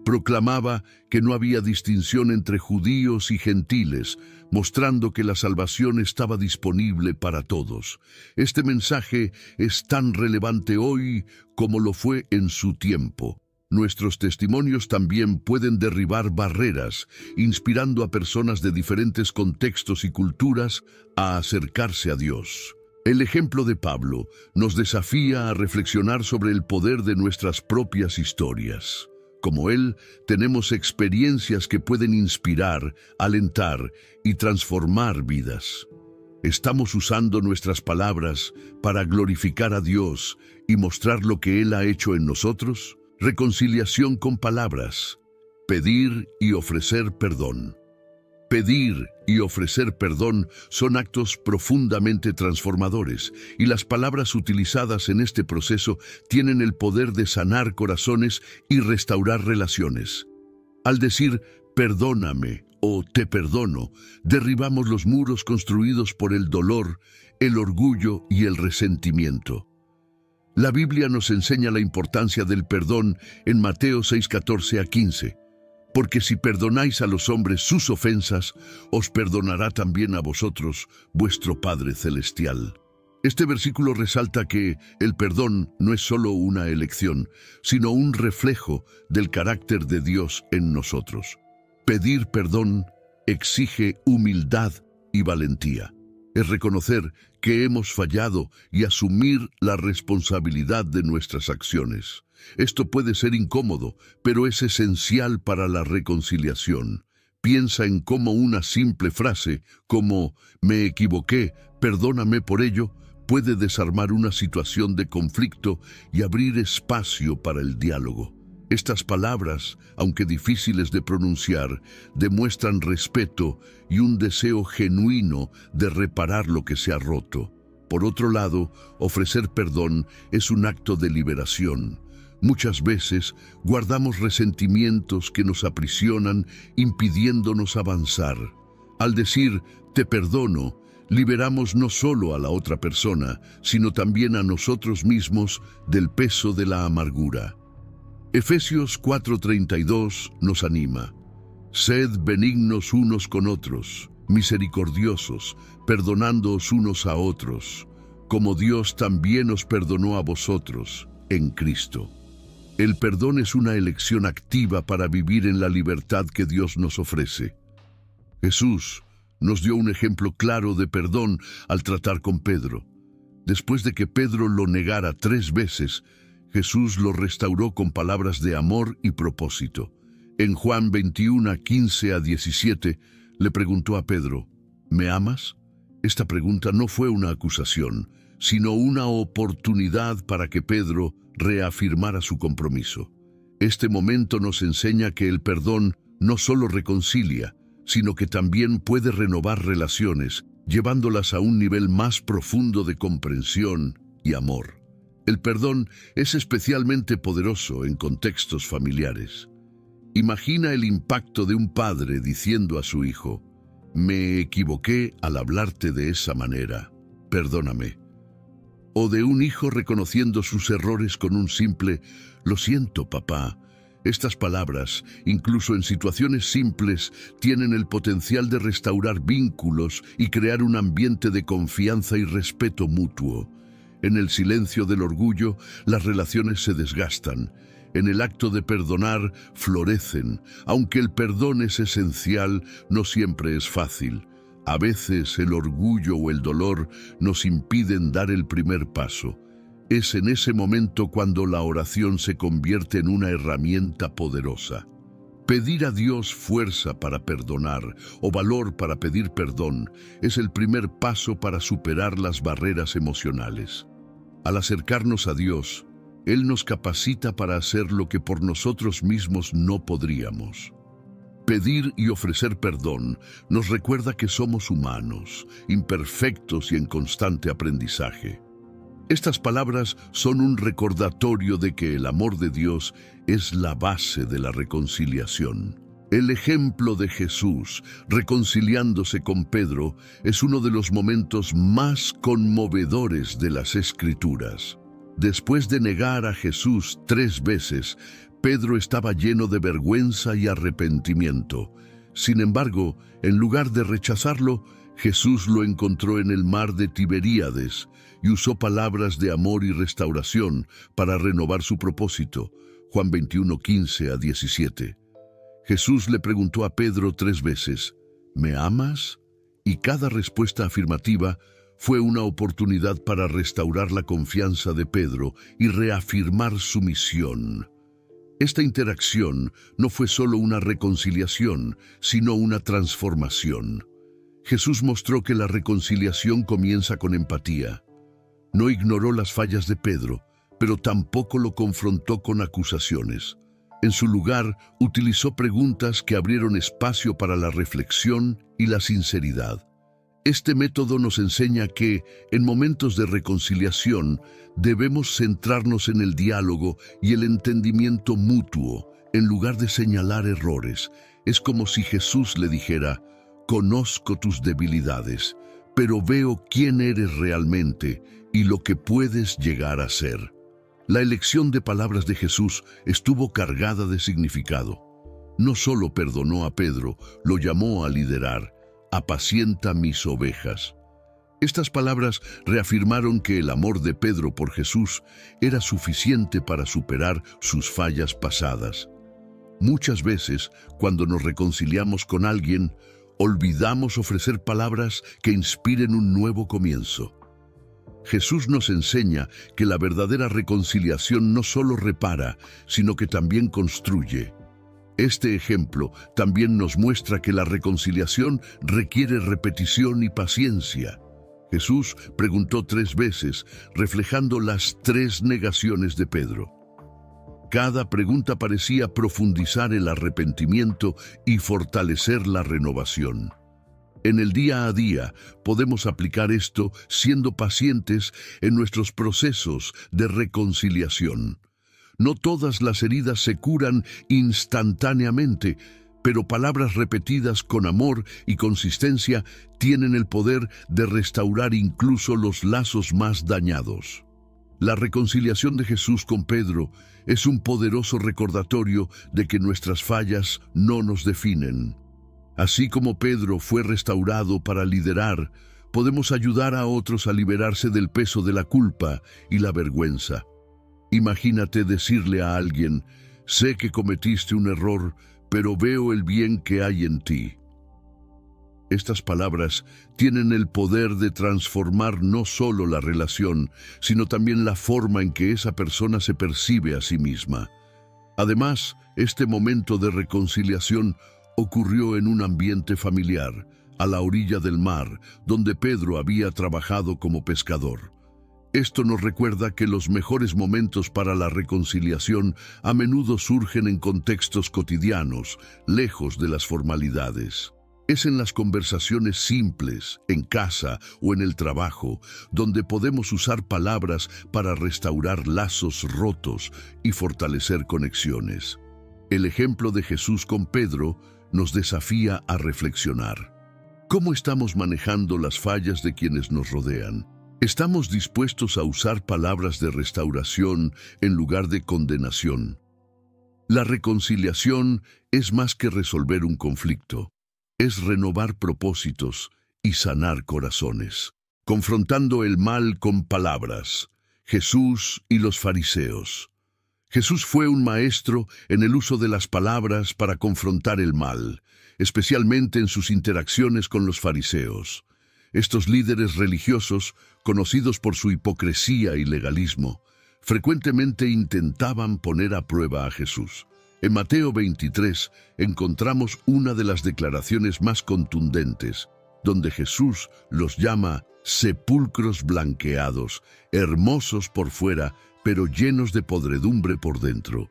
S1: Proclamaba que no había distinción entre judíos y gentiles, mostrando que la salvación estaba disponible para todos. Este mensaje es tan relevante hoy como lo fue en su tiempo. Nuestros testimonios también pueden derribar barreras, inspirando a personas de diferentes contextos y culturas a acercarse a Dios. El ejemplo de Pablo nos desafía a reflexionar sobre el poder de nuestras propias historias. Como él, tenemos experiencias que pueden inspirar, alentar y transformar vidas. Estamos usando nuestras palabras para glorificar a Dios y mostrar lo que Él ha hecho en nosotros. Reconciliación con palabras. Pedir y ofrecer perdón. Pedir y ofrecer perdón son actos profundamente transformadores, y las palabras utilizadas en este proceso tienen el poder de sanar corazones y restaurar relaciones. Al decir «perdóname» o «te perdono», derribamos los muros construidos por el dolor, el orgullo y el resentimiento. La Biblia nos enseña la importancia del perdón en Mateo 6:14-15. Porque si perdonáis a los hombres sus ofensas, os perdonará también a vosotros vuestro Padre Celestial. Este versículo resalta que el perdón no es solo una elección, sino un reflejo del carácter de Dios en nosotros. Pedir perdón exige humildad y valentía. Es reconocer que hemos fallado y asumir la responsabilidad de nuestras acciones. Esto puede ser incómodo, pero es esencial para la reconciliación. Piensa en cómo una simple frase, como «me equivoqué, perdóname por ello», puede desarmar una situación de conflicto y abrir espacio para el diálogo. Estas palabras, aunque difíciles de pronunciar, demuestran respeto y un deseo genuino de reparar lo que se ha roto. Por otro lado, ofrecer perdón es un acto de liberación. Muchas veces guardamos resentimientos que nos aprisionan, impidiéndonos avanzar. Al decir «te perdono», liberamos no solo a la otra persona, sino también a nosotros mismos del peso de la amargura. Efesios 4:32 nos anima. Sed benignos unos con otros, misericordiosos, perdonándoos unos a otros, como Dios también os perdonó a vosotros en Cristo. El perdón es una elección activa para vivir en la libertad que Dios nos ofrece. Jesús nos dio un ejemplo claro de perdón al tratar con Pedro. Después de que Pedro lo negara 3 veces, Jesús lo restauró con palabras de amor y propósito. En Juan 21:15-17, le preguntó a Pedro, ¿me amas? Esta pregunta no fue una acusación, sino una oportunidad para que Pedro reafirmara su compromiso. Este momento nos enseña que el perdón no solo reconcilia, sino que también puede renovar relaciones, llevándolas a un nivel más profundo de comprensión y amor. El perdón es especialmente poderoso en contextos familiares. Imagina el impacto de un padre diciendo a su hijo: «Me equivoqué al hablarte de esa manera, perdóname». O de un hijo reconociendo sus errores con un simple «Lo siento, papá». Estas palabras, incluso en situaciones simples, tienen el potencial de restaurar vínculos y crear un ambiente de confianza y respeto mutuo. En el silencio del orgullo, las relaciones se desgastan. En el acto de perdonar, florecen. Aunque el perdón es esencial, no siempre es fácil. A veces el orgullo o el dolor nos impiden dar el primer paso. Es en ese momento cuando la oración se convierte en una herramienta poderosa. Pedir a Dios fuerza para perdonar o valor para pedir perdón es el primer paso para superar las barreras emocionales. Al acercarnos a Dios, Él nos capacita para hacer lo que por nosotros mismos no podríamos. Pedir y ofrecer perdón nos recuerda que somos humanos, imperfectos y en constante aprendizaje. Estas palabras son un recordatorio de que el amor de Dios es la base de la reconciliación. El ejemplo de Jesús reconciliándose con Pedro es uno de los momentos más conmovedores de las Escrituras. Después de negar a Jesús 3 veces, Pedro estaba lleno de vergüenza y arrepentimiento. Sin embargo, en lugar de rechazarlo, Jesús lo encontró en el mar de Tiberíades y usó palabras de amor y restauración para renovar su propósito. Juan 21, 15 a 17. Jesús le preguntó a Pedro 3 veces: ¿me amas? Y cada respuesta afirmativa fue una oportunidad para restaurar la confianza de Pedro y reafirmar su misión. Esta interacción no fue solo una reconciliación, sino una transformación. Jesús mostró que la reconciliación comienza con empatía. No ignoró las fallas de Pedro, pero tampoco lo confrontó con acusaciones. En su lugar, utilizó preguntas que abrieron espacio para la reflexión y la sinceridad. Este método nos enseña que, en momentos de reconciliación, debemos centrarnos en el diálogo y el entendimiento mutuo, en lugar de señalar errores. Es como si Jesús le dijera: «Conozco tus debilidades, pero veo quién eres realmente y lo que puedes llegar a ser». La elección de palabras de Jesús estuvo cargada de significado. No solo perdonó a Pedro, lo llamó a liderar: «Apacienta mis ovejas». Estas palabras reafirmaron que el amor de Pedro por Jesús era suficiente para superar sus fallas pasadas. Muchas veces, cuando nos reconciliamos con alguien, olvidamos ofrecer palabras que inspiren un nuevo comienzo. Jesús nos enseña que la verdadera reconciliación no solo repara, sino que también construye. Este ejemplo también nos muestra que la reconciliación requiere repetición y paciencia. Jesús preguntó 3 veces, reflejando las 3 negaciones de Pedro. Cada pregunta parecía profundizar el arrepentimiento y fortalecer la renovación. En el día a día podemos aplicar esto siendo pacientes en nuestros procesos de reconciliación. No todas las heridas se curan instantáneamente, pero palabras repetidas con amor y consistencia tienen el poder de restaurar incluso los lazos más dañados. La reconciliación de Jesús con Pedro es un poderoso recordatorio de que nuestras fallas no nos definen. Así como Pedro fue restaurado para liderar, podemos ayudar a otros a liberarse del peso de la culpa y la vergüenza. Imagínate decirle a alguien: «Sé que cometiste un error, pero veo el bien que hay en ti». Estas palabras tienen el poder de transformar no solo la relación, sino también la forma en que esa persona se percibe a sí misma. Además, este momento de reconciliación ocurrió en un ambiente familiar, a la orilla del mar, donde Pedro había trabajado como pescador. Esto nos recuerda que los mejores momentos para la reconciliación a menudo surgen en contextos cotidianos, lejos de las formalidades. Es en las conversaciones simples, en casa o en el trabajo, donde podemos usar palabras para restaurar lazos rotos y fortalecer conexiones. El ejemplo de Jesús con Pedro nos desafía a reflexionar. ¿Cómo estamos manejando las fallas de quienes nos rodean? ¿Estamos dispuestos a usar palabras de restauración en lugar de condenación? La reconciliación es más que resolver un conflicto. Es renovar propósitos y sanar corazones. Confrontando el mal con palabras. Jesús y los fariseos. Jesús fue un maestro en el uso de las palabras para confrontar el mal, especialmente en sus interacciones con los fariseos. Estos líderes religiosos, conocidos por su hipocresía y legalismo, frecuentemente intentaban poner a prueba a Jesús. En Mateo 23 encontramos una de las declaraciones más contundentes, donde Jesús los llama sepulcros blanqueados, hermosos por fuera, pero llenos de podredumbre por dentro.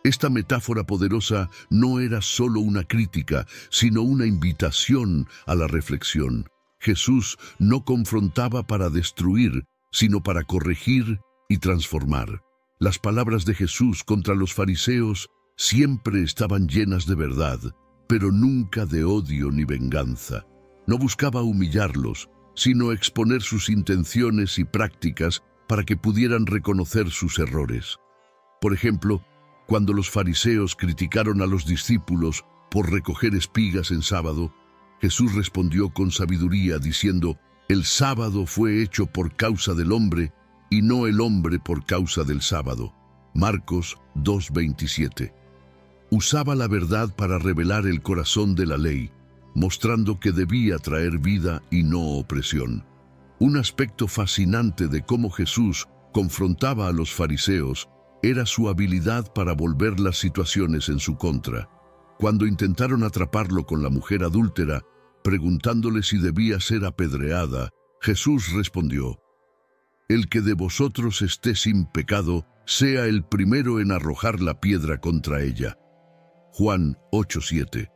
S1: Esta metáfora poderosa no era solo una crítica, sino una invitación a la reflexión. Jesús no confrontaba para destruir, sino para corregir y transformar. Las palabras de Jesús contra los fariseos siempre estaban llenas de verdad, pero nunca de odio ni venganza. No buscaba humillarlos, sino exponer sus intenciones y prácticas para que pudieran reconocer sus errores. Por ejemplo, cuando los fariseos criticaron a los discípulos por recoger espigas en sábado, Jesús respondió con sabiduría diciendo: «El sábado fue hecho por causa del hombre y no el hombre por causa del sábado». Marcos 2:27. Usaba la verdad para revelar el corazón de la ley, mostrando que debía traer vida y no opresión. Un aspecto fascinante de cómo Jesús confrontaba a los fariseos era su habilidad para volver las situaciones en su contra. Cuando intentaron atraparlo con la mujer adúltera, preguntándole si debía ser apedreada, Jesús respondió: «El que de vosotros esté sin pecado, sea el primero en arrojar la piedra contra ella». Juan 8:7.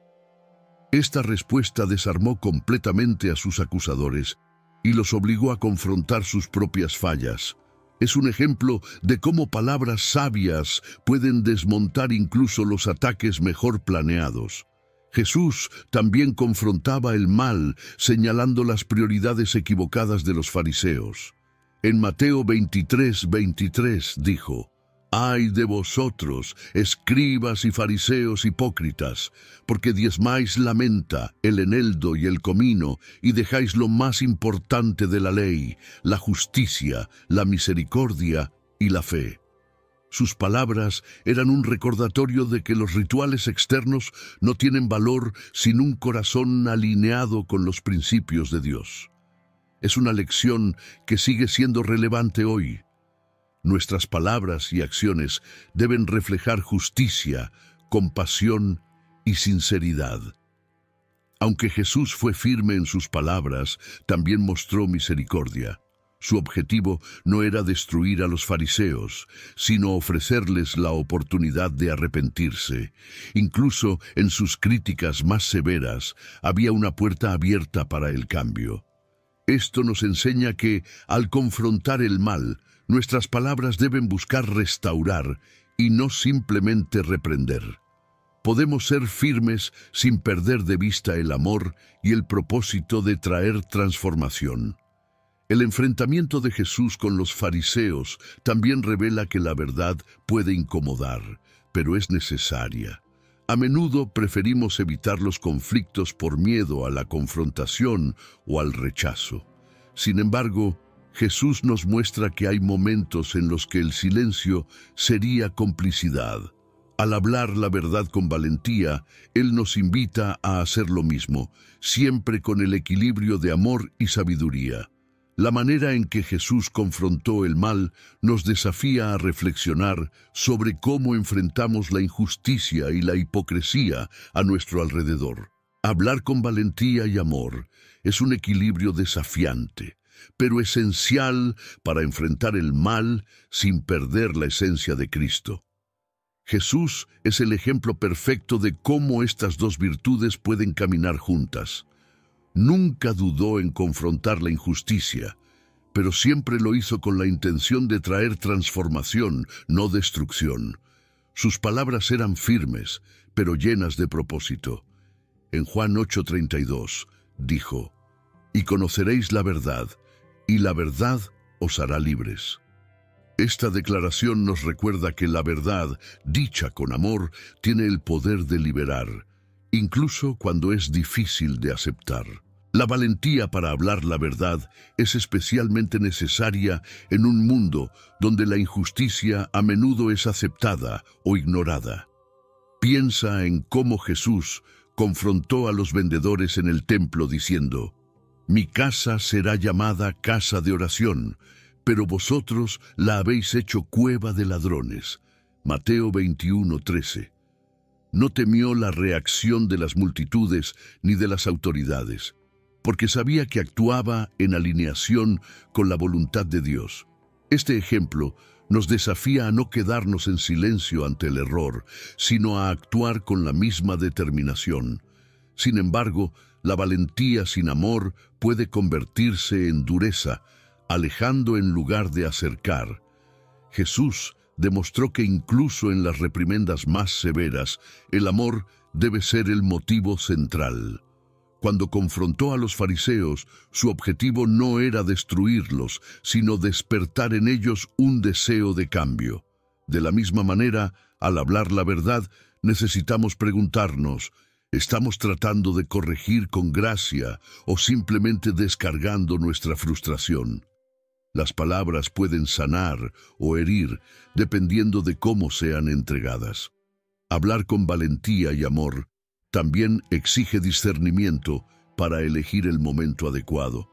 S1: Esta respuesta desarmó completamente a sus acusadores y los obligó a confrontar sus propias fallas. Es un ejemplo de cómo palabras sabias pueden desmontar incluso los ataques mejor planeados. Jesús también confrontaba el mal, señalando las prioridades equivocadas de los fariseos. En Mateo 23:23 dijo: «Ay de vosotros, escribas y fariseos hipócritas, porque diezmáis la menta, el eneldo y el comino, y dejáis lo más importante de la ley, la justicia, la misericordia y la fe». Sus palabras eran un recordatorio de que los rituales externos no tienen valor sin un corazón alineado con los principios de Dios. Es una lección que sigue siendo relevante hoy. Nuestras palabras y acciones deben reflejar justicia, compasión y sinceridad. Aunque Jesús fue firme en sus palabras, también mostró misericordia. Su objetivo no era destruir a los fariseos, sino ofrecerles la oportunidad de arrepentirse. Incluso en sus críticas más severas, había una puerta abierta para el cambio. Esto nos enseña que, al confrontar el mal, nuestras palabras deben buscar restaurar y no simplemente reprender. Podemos ser firmes sin perder de vista el amor y el propósito de traer transformación. El enfrentamiento de Jesús con los fariseos también revela que la verdad puede incomodar, pero es necesaria. A menudo preferimos evitar los conflictos por miedo a la confrontación o al rechazo. Sin embargo, Jesús nos muestra que hay momentos en los que el silencio sería complicidad. Al hablar la verdad con valentía, Él nos invita a hacer lo mismo, siempre con el equilibrio de amor y sabiduría. La manera en que Jesús confrontó el mal nos desafía a reflexionar sobre cómo enfrentamos la injusticia y la hipocresía a nuestro alrededor. Hablar con valentía y amor es un equilibrio desafiante, pero esencial para enfrentar el mal sin perder la esencia de Cristo. Jesús es el ejemplo perfecto de cómo estas dos virtudes pueden caminar juntas. Nunca dudó en confrontar la injusticia, pero siempre lo hizo con la intención de traer transformación, no destrucción. Sus palabras eran firmes, pero llenas de propósito. En Juan 8:32 dijo: «Y conoceréis la verdad, y la verdad os hará libres». Esta declaración nos recuerda que la verdad, dicha con amor, tiene el poder de liberar, incluso cuando es difícil de aceptar. La valentía para hablar la verdad es especialmente necesaria en un mundo donde la injusticia a menudo es aceptada o ignorada. Piensa en cómo Jesús confrontó a los vendedores en el templo diciendo: «Mi casa será llamada casa de oración, pero vosotros la habéis hecho cueva de ladrones». Mateo 21:13. No temió la reacción de las multitudes ni de las autoridades, porque sabía que actuaba en alineación con la voluntad de Dios. Este ejemplo nos desafía a no quedarnos en silencio ante el error, sino a actuar con la misma determinación. Sin embargo, la valentía sin amor puede convertirse en dureza, alejando en lugar de acercar. Jesús demostró que incluso en las reprimendas más severas, el amor debe ser el motivo central. Cuando confrontó a los fariseos, su objetivo no era destruirlos, sino despertar en ellos un deseo de cambio. De la misma manera, al hablar la verdad, necesitamos preguntarnos: ¿estamos tratando de corregir con gracia o simplemente descargando nuestra frustración? Las palabras pueden sanar o herir, dependiendo de cómo sean entregadas. Hablar con valentía y amor también exige discernimiento para elegir el momento adecuado.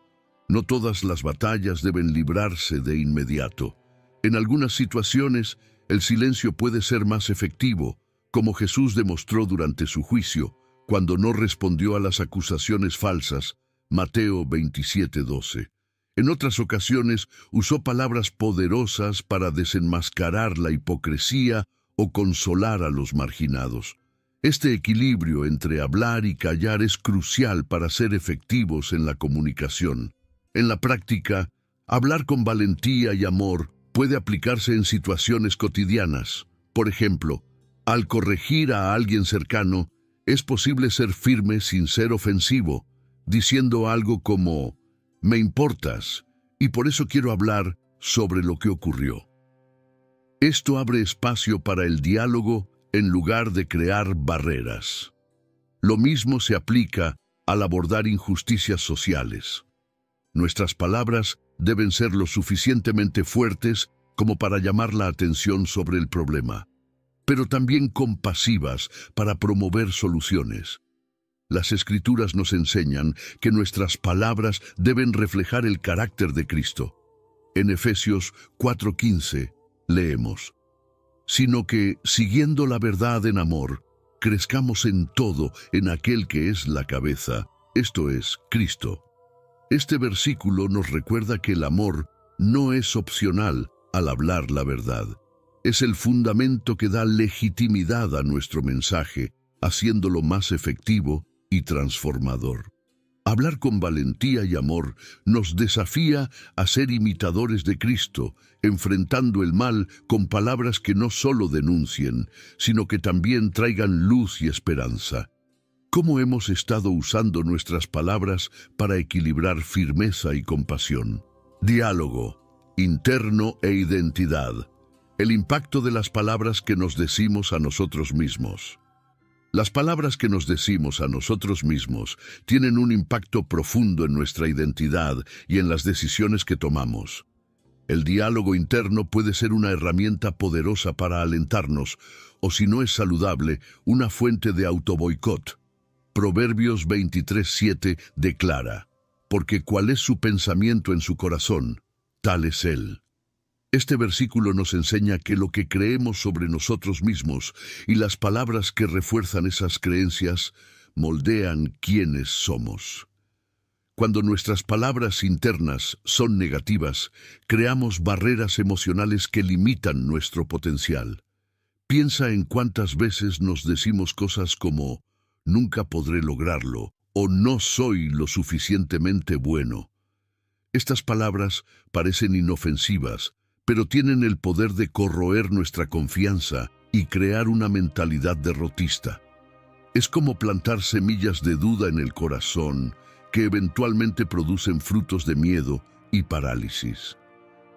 S1: No todas las batallas deben librarse de inmediato. En algunas situaciones, el silencio puede ser más efectivo, como Jesús demostró durante su juicio, cuando no respondió a las acusaciones falsas, Mateo 27:12. En otras ocasiones usó palabras poderosas para desenmascarar la hipocresía o consolar a los marginados. Este equilibrio entre hablar y callar es crucial para ser efectivos en la comunicación. En la práctica, hablar con valentía y amor puede aplicarse en situaciones cotidianas. Por ejemplo, al corregir a alguien cercano, es posible ser firme sin ser ofensivo, diciendo algo como: «Me importas, y por eso quiero hablar sobre lo que ocurrió». Esto abre espacio para el diálogo en lugar de crear barreras. Lo mismo se aplica al abordar injusticias sociales. Nuestras palabras deben ser lo suficientemente fuertes como para llamar la atención sobre el problema, pero también compasivas para promover soluciones. Las Escrituras nos enseñan que nuestras palabras deben reflejar el carácter de Cristo. En Efesios 4:15 leemos: «Sino que, siguiendo la verdad en amor, crezcamos en todo en aquel que es la cabeza, esto es, Cristo». Este versículo nos recuerda que el amor no es opcional al hablar la verdad. Es el fundamento que da legitimidad a nuestro mensaje, haciéndolo más efectivo y transformador. Hablar con valentía y amor nos desafía a ser imitadores de Cristo, enfrentando el mal con palabras que no solo denuncien, sino que también traigan luz y esperanza. ¿Cómo hemos estado usando nuestras palabras para equilibrar firmeza y compasión? Diálogo, interno e identidad. El impacto de las palabras que nos decimos a nosotros mismos. Las palabras que nos decimos a nosotros mismos tienen un impacto profundo en nuestra identidad y en las decisiones que tomamos. El diálogo interno puede ser una herramienta poderosa para alentarnos, o si no es saludable, una fuente de autoboicot. Proverbios 23:7 declara: «Porque cuál es su pensamiento en su corazón, tal es él». Este versículo nos enseña que lo que creemos sobre nosotros mismos y las palabras que refuerzan esas creencias moldean quiénes somos. Cuando nuestras palabras internas son negativas, creamos barreras emocionales que limitan nuestro potencial. Piensa en cuántas veces nos decimos cosas como «nunca podré lograrlo» o «no soy lo suficientemente bueno». Estas palabras parecen inofensivas, pero tienen el poder de corroer nuestra confianza y crear una mentalidad derrotista. Es como plantar semillas de duda en el corazón que eventualmente producen frutos de miedo y parálisis.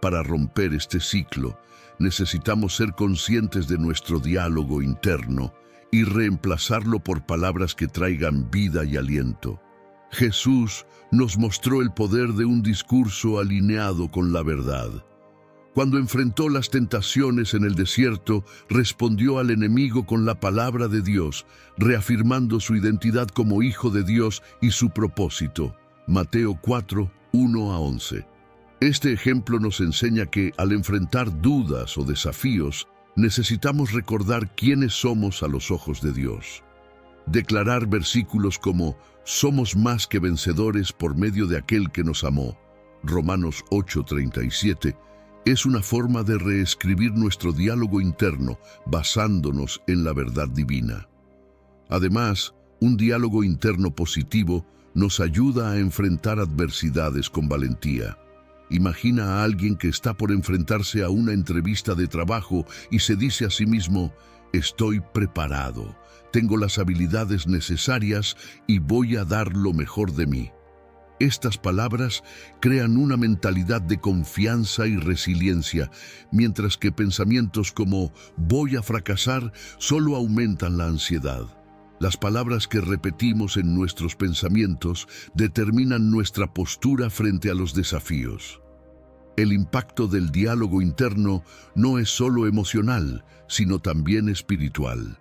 S1: Para romper este ciclo, necesitamos ser conscientes de nuestro diálogo interno y reemplazarlo por palabras que traigan vida y aliento. Jesús nos mostró el poder de un discurso alineado con la verdad. Cuando enfrentó las tentaciones en el desierto, respondió al enemigo con la palabra de Dios, reafirmando su identidad como Hijo de Dios y su propósito. Mateo 4, 1 a 11. Este ejemplo nos enseña que, al enfrentar dudas o desafíos, necesitamos recordar quiénes somos a los ojos de Dios. Declarar versículos como «Somos más que vencedores por medio de aquel que nos amó», Romanos 8:37, es una forma de reescribir nuestro diálogo interno basándonos en la verdad divina. Además, un diálogo interno positivo nos ayuda a enfrentar adversidades con valentía. Imagina a alguien que está por enfrentarse a una entrevista de trabajo y se dice a sí mismo, «Estoy preparado, tengo las habilidades necesarias y voy a dar lo mejor de mí». Estas palabras crean una mentalidad de confianza y resiliencia, mientras que pensamientos como «voy a fracasar» solo aumentan la ansiedad. Las palabras que repetimos en nuestros pensamientos determinan nuestra postura frente a los desafíos. El impacto del diálogo interno no es solo emocional, sino también espiritual.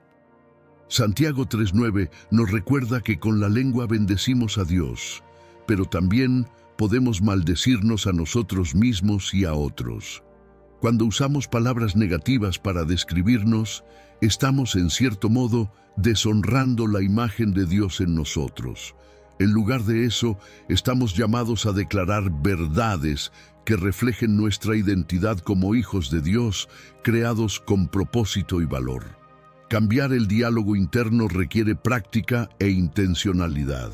S1: Santiago 3:9 nos recuerda que con la lengua bendecimos a Dios, pero también podemos maldecirnos a nosotros mismos y a otros. Cuando usamos palabras negativas para describirnos, estamos en cierto modo deshonrando la imagen de Dios en nosotros. En lugar de eso, estamos llamados a declarar verdades que reflejen nuestra identidad como hijos de Dios, creados con propósito y valor. Cambiar el diálogo interno requiere práctica e intencionalidad.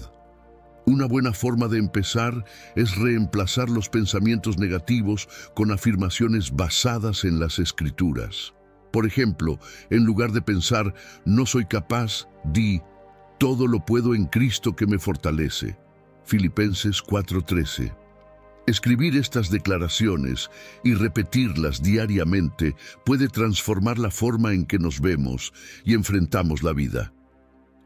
S1: Una buena forma de empezar es reemplazar los pensamientos negativos con afirmaciones basadas en las Escrituras. Por ejemplo, en lugar de pensar «no soy capaz», di «todo lo puedo en Cristo que me fortalece». Filipenses 4:13. Escribir estas declaraciones y repetirlas diariamente puede transformar la forma en que nos vemos y enfrentamos la vida.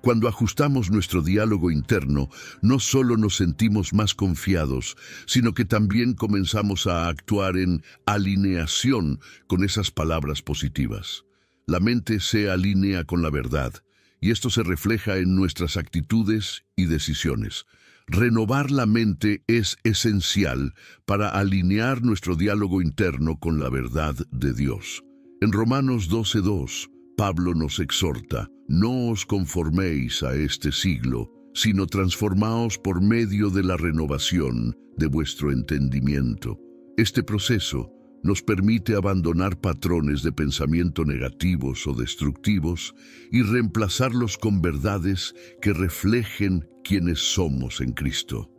S1: Cuando ajustamos nuestro diálogo interno, no solo nos sentimos más confiados, sino que también comenzamos a actuar en alineación con esas palabras positivas. La mente se alinea con la verdad, y esto se refleja en nuestras actitudes y decisiones. Renovar la mente es esencial para alinear nuestro diálogo interno con la verdad de Dios. En Romanos 12:2, Pablo nos exhorta, «No os conforméis a este siglo, sino transformaos por medio de la renovación de vuestro entendimiento». Este proceso nos permite abandonar patrones de pensamiento negativos o destructivos y reemplazarlos con verdades que reflejen quiénes somos en Cristo.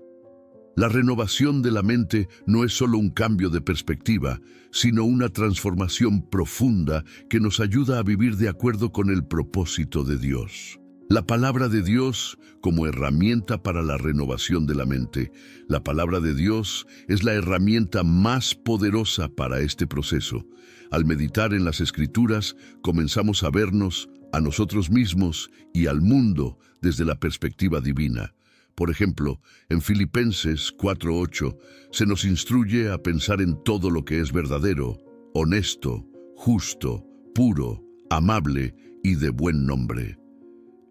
S1: La renovación de la mente no es solo un cambio de perspectiva, sino una transformación profunda que nos ayuda a vivir de acuerdo con el propósito de Dios. La palabra de Dios como herramienta para la renovación de la mente. La palabra de Dios es la herramienta más poderosa para este proceso. Al meditar en las Escrituras, comenzamos a vernos a nosotros mismos y al mundo desde la perspectiva divina. Por ejemplo, en Filipenses 4:8 se nos instruye a pensar en todo lo que es verdadero, honesto, justo, puro, amable y de buen nombre.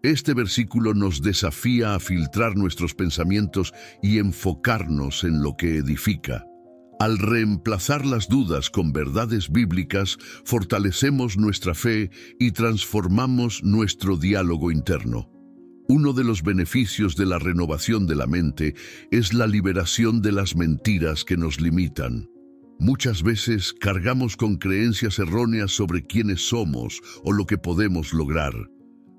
S1: Este versículo nos desafía a filtrar nuestros pensamientos y enfocarnos en lo que edifica. Al reemplazar las dudas con verdades bíblicas, fortalecemos nuestra fe y transformamos nuestro diálogo interno. Uno de los beneficios de la renovación de la mente es la liberación de las mentiras que nos limitan. Muchas veces cargamos con creencias erróneas sobre quiénes somos o lo que podemos lograr.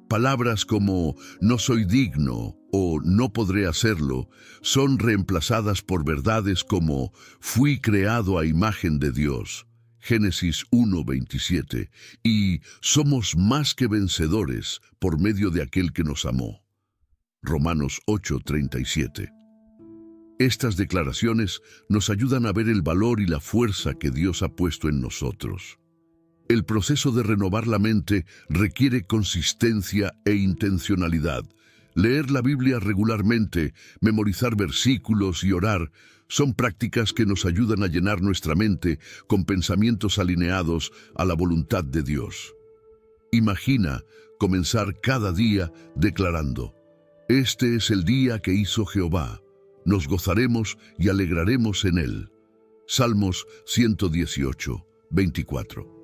S1: Palabras como "no soy digno" o "no podré hacerlo" son reemplazadas por verdades como "fui creado a imagen de Dios", Génesis 1:27, y "somos más que vencedores por medio de aquel que nos amó", Romanos 8:37. Estas declaraciones nos ayudan a ver el valor y la fuerza que Dios ha puesto en nosotros. El proceso de renovar la mente requiere consistencia e intencionalidad. Leer la Biblia regularmente, memorizar versículos y orar son prácticas que nos ayudan a llenar nuestra mente con pensamientos alineados a la voluntad de Dios. Imagina comenzar cada día declarando: "Este es el día que hizo Jehová. Nos gozaremos y alegraremos en él". Salmos 118:24.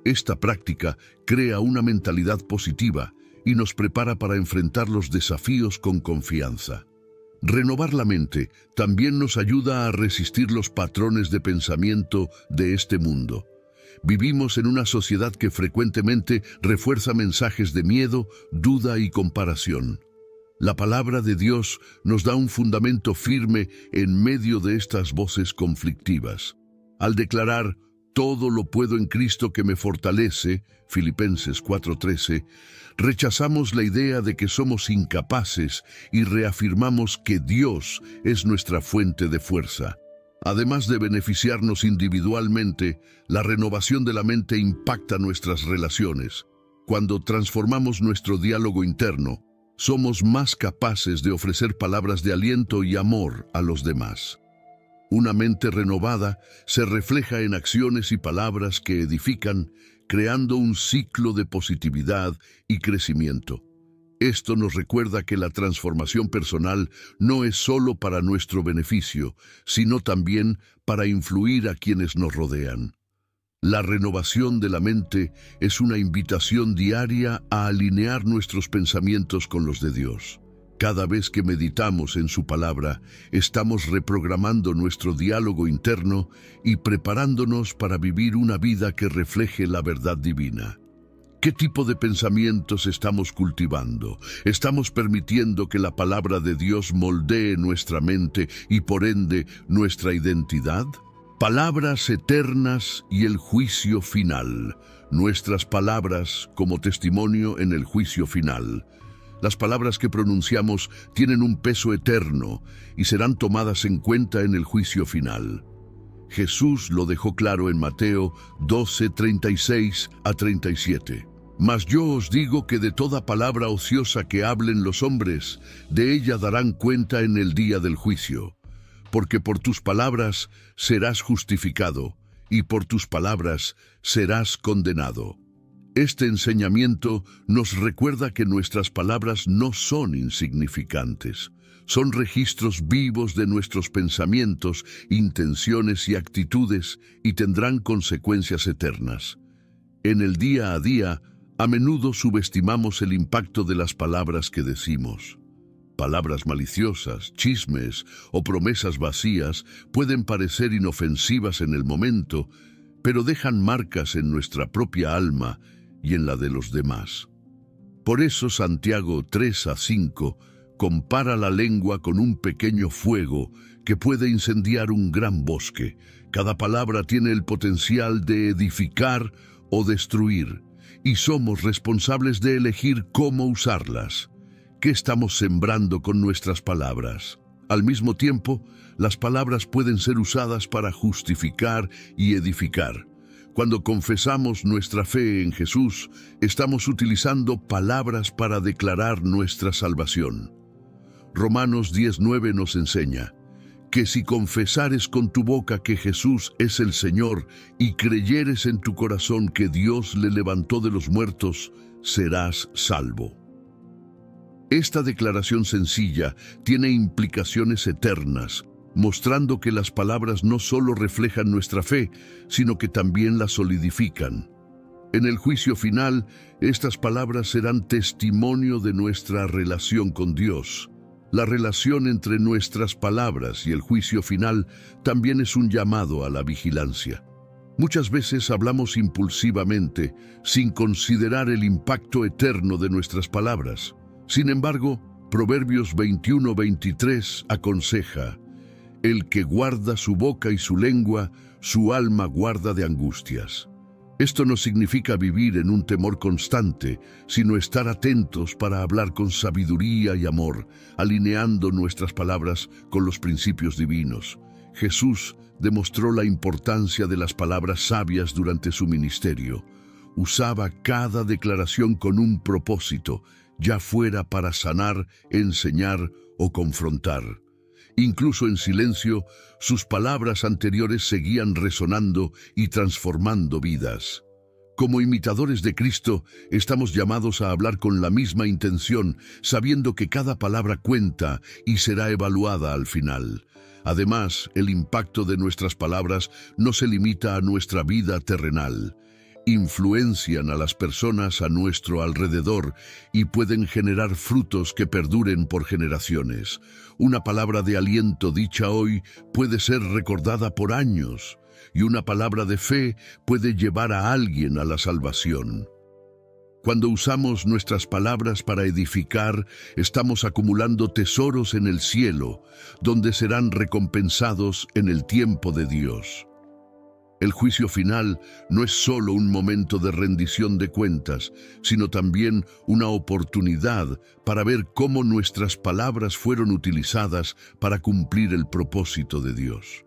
S1: Esta práctica crea una mentalidad positiva y nos prepara para enfrentar los desafíos con confianza. Renovar la mente también nos ayuda a resistir los patrones de pensamiento de este mundo. Vivimos en una sociedad que frecuentemente refuerza mensajes de miedo, duda y comparación. La palabra de Dios nos da un fundamento firme en medio de estas voces conflictivas. Al declarar "todo lo puedo en Cristo que me fortalece", Filipenses 4:13, rechazamos la idea de que somos incapaces y reafirmamos que Dios es nuestra fuente de fuerza. Además de beneficiarnos individualmente, la renovación de la mente impacta nuestras relaciones. Cuando transformamos nuestro diálogo interno, somos más capaces de ofrecer palabras de aliento y amor a los demás. Una mente renovada se refleja en acciones y palabras que edifican, creando un ciclo de positividad y crecimiento. Esto nos recuerda que la transformación personal no es solo para nuestro beneficio, sino también para influir a quienes nos rodean. La renovación de la mente es una invitación diaria a alinear nuestros pensamientos con los de Dios. Cada vez que meditamos en su palabra, estamos reprogramando nuestro diálogo interno y preparándonos para vivir una vida que refleje la verdad divina. ¿Qué tipo de pensamientos estamos cultivando? ¿Estamos permitiendo que la palabra de Dios moldee nuestra mente y por ende nuestra identidad? Palabras eternas y el juicio final. Nuestras palabras como testimonio en el juicio final. Las palabras que pronunciamos tienen un peso eterno y serán tomadas en cuenta en el juicio final. Jesús lo dejó claro en Mateo 12:36-37. Mas yo os digo que de toda palabra ociosa que hablen los hombres, de ella darán cuenta en el día del juicio. Porque por tus palabras serás justificado, y por tus palabras serás condenado. Este enseñamiento nos recuerda que nuestras palabras no son insignificantes. Son registros vivos de nuestros pensamientos, intenciones y actitudes, y tendrán consecuencias eternas. En el día a día, a menudo subestimamos el impacto de las palabras que decimos. Palabras maliciosas, chismes o promesas vacías pueden parecer inofensivas en el momento, pero dejan marcas en nuestra propia alma y en la de los demás. Por eso Santiago 3:5 compara la lengua con un pequeño fuego que puede incendiar un gran bosque. Cada palabra tiene el potencial de edificar o destruir, y somos responsables de elegir cómo usarlas. ¿Qué estamos sembrando con nuestras palabras? Al mismo tiempo, las palabras pueden ser usadas para justificar y edificar. Cuando confesamos nuestra fe en Jesús, estamos utilizando palabras para declarar nuestra salvación. Romanos 10:9 nos enseña que si confesares con tu boca que Jesús es el Señor y creyeres en tu corazón que Dios le levantó de los muertos, serás salvo. Esta declaración sencilla tiene implicaciones eternas, mostrando que las palabras no solo reflejan nuestra fe, sino que también la solidifican. En el juicio final, estas palabras serán testimonio de nuestra relación con Dios. La relación entre nuestras palabras y el juicio final también es un llamado a la vigilancia. Muchas veces hablamos impulsivamente, sin considerar el impacto eterno de nuestras palabras. Sin embargo, Proverbios 21:23 aconseja: el que guarda su boca y su lengua, su alma guarda de angustias. Esto no significa vivir en un temor constante, sino estar atentos para hablar con sabiduría y amor, alineando nuestras palabras con los principios divinos. Jesús demostró la importancia de las palabras sabias durante su ministerio. Usaba cada declaración con un propósito, ya fuera para sanar, enseñar o confrontar. Incluso en silencio, sus palabras anteriores seguían resonando y transformando vidas. Como imitadores de Cristo, estamos llamados a hablar con la misma intención, sabiendo que cada palabra cuenta y será evaluada al final. Además, el impacto de nuestras palabras no se limita a nuestra vida terrenal. Influencian a las personas a nuestro alrededor y pueden generar frutos que perduren por generaciones. Una palabra de aliento dicha hoy puede ser recordada por años, y una palabra de fe puede llevar a alguien a la salvación. Cuando usamos nuestras palabras para edificar, estamos acumulando tesoros en el cielo, donde serán recompensados en el tiempo de Dios. El juicio final no es solo un momento de rendición de cuentas, sino también una oportunidad para ver cómo nuestras palabras fueron utilizadas para cumplir el propósito de Dios.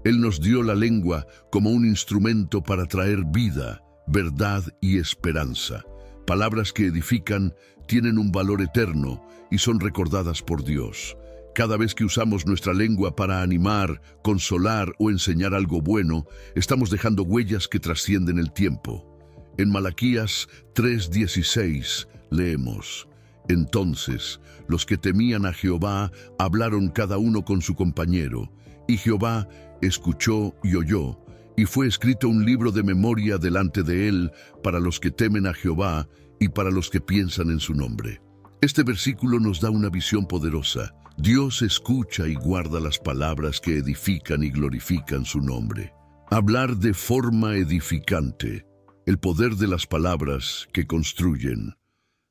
S1: Él nos dio la lengua como un instrumento para traer vida, verdad y esperanza. Palabras que edifican, tienen un valor eterno y son recordadas por Dios. Cada vez que usamos nuestra lengua para animar, consolar o enseñar algo bueno, estamos dejando huellas que trascienden el tiempo. En Malaquías 3:16 leemos: entonces los que temían a Jehová hablaron cada uno con su compañero, y Jehová escuchó y oyó, y fue escrito un libro de memoria delante de él para los que temen a Jehová y para los que piensan en su nombre. Este versículo nos da una visión poderosa. Dios escucha y guarda las palabras que edifican y glorifican su nombre. Hablar de forma edificante. El poder de las palabras que construyen.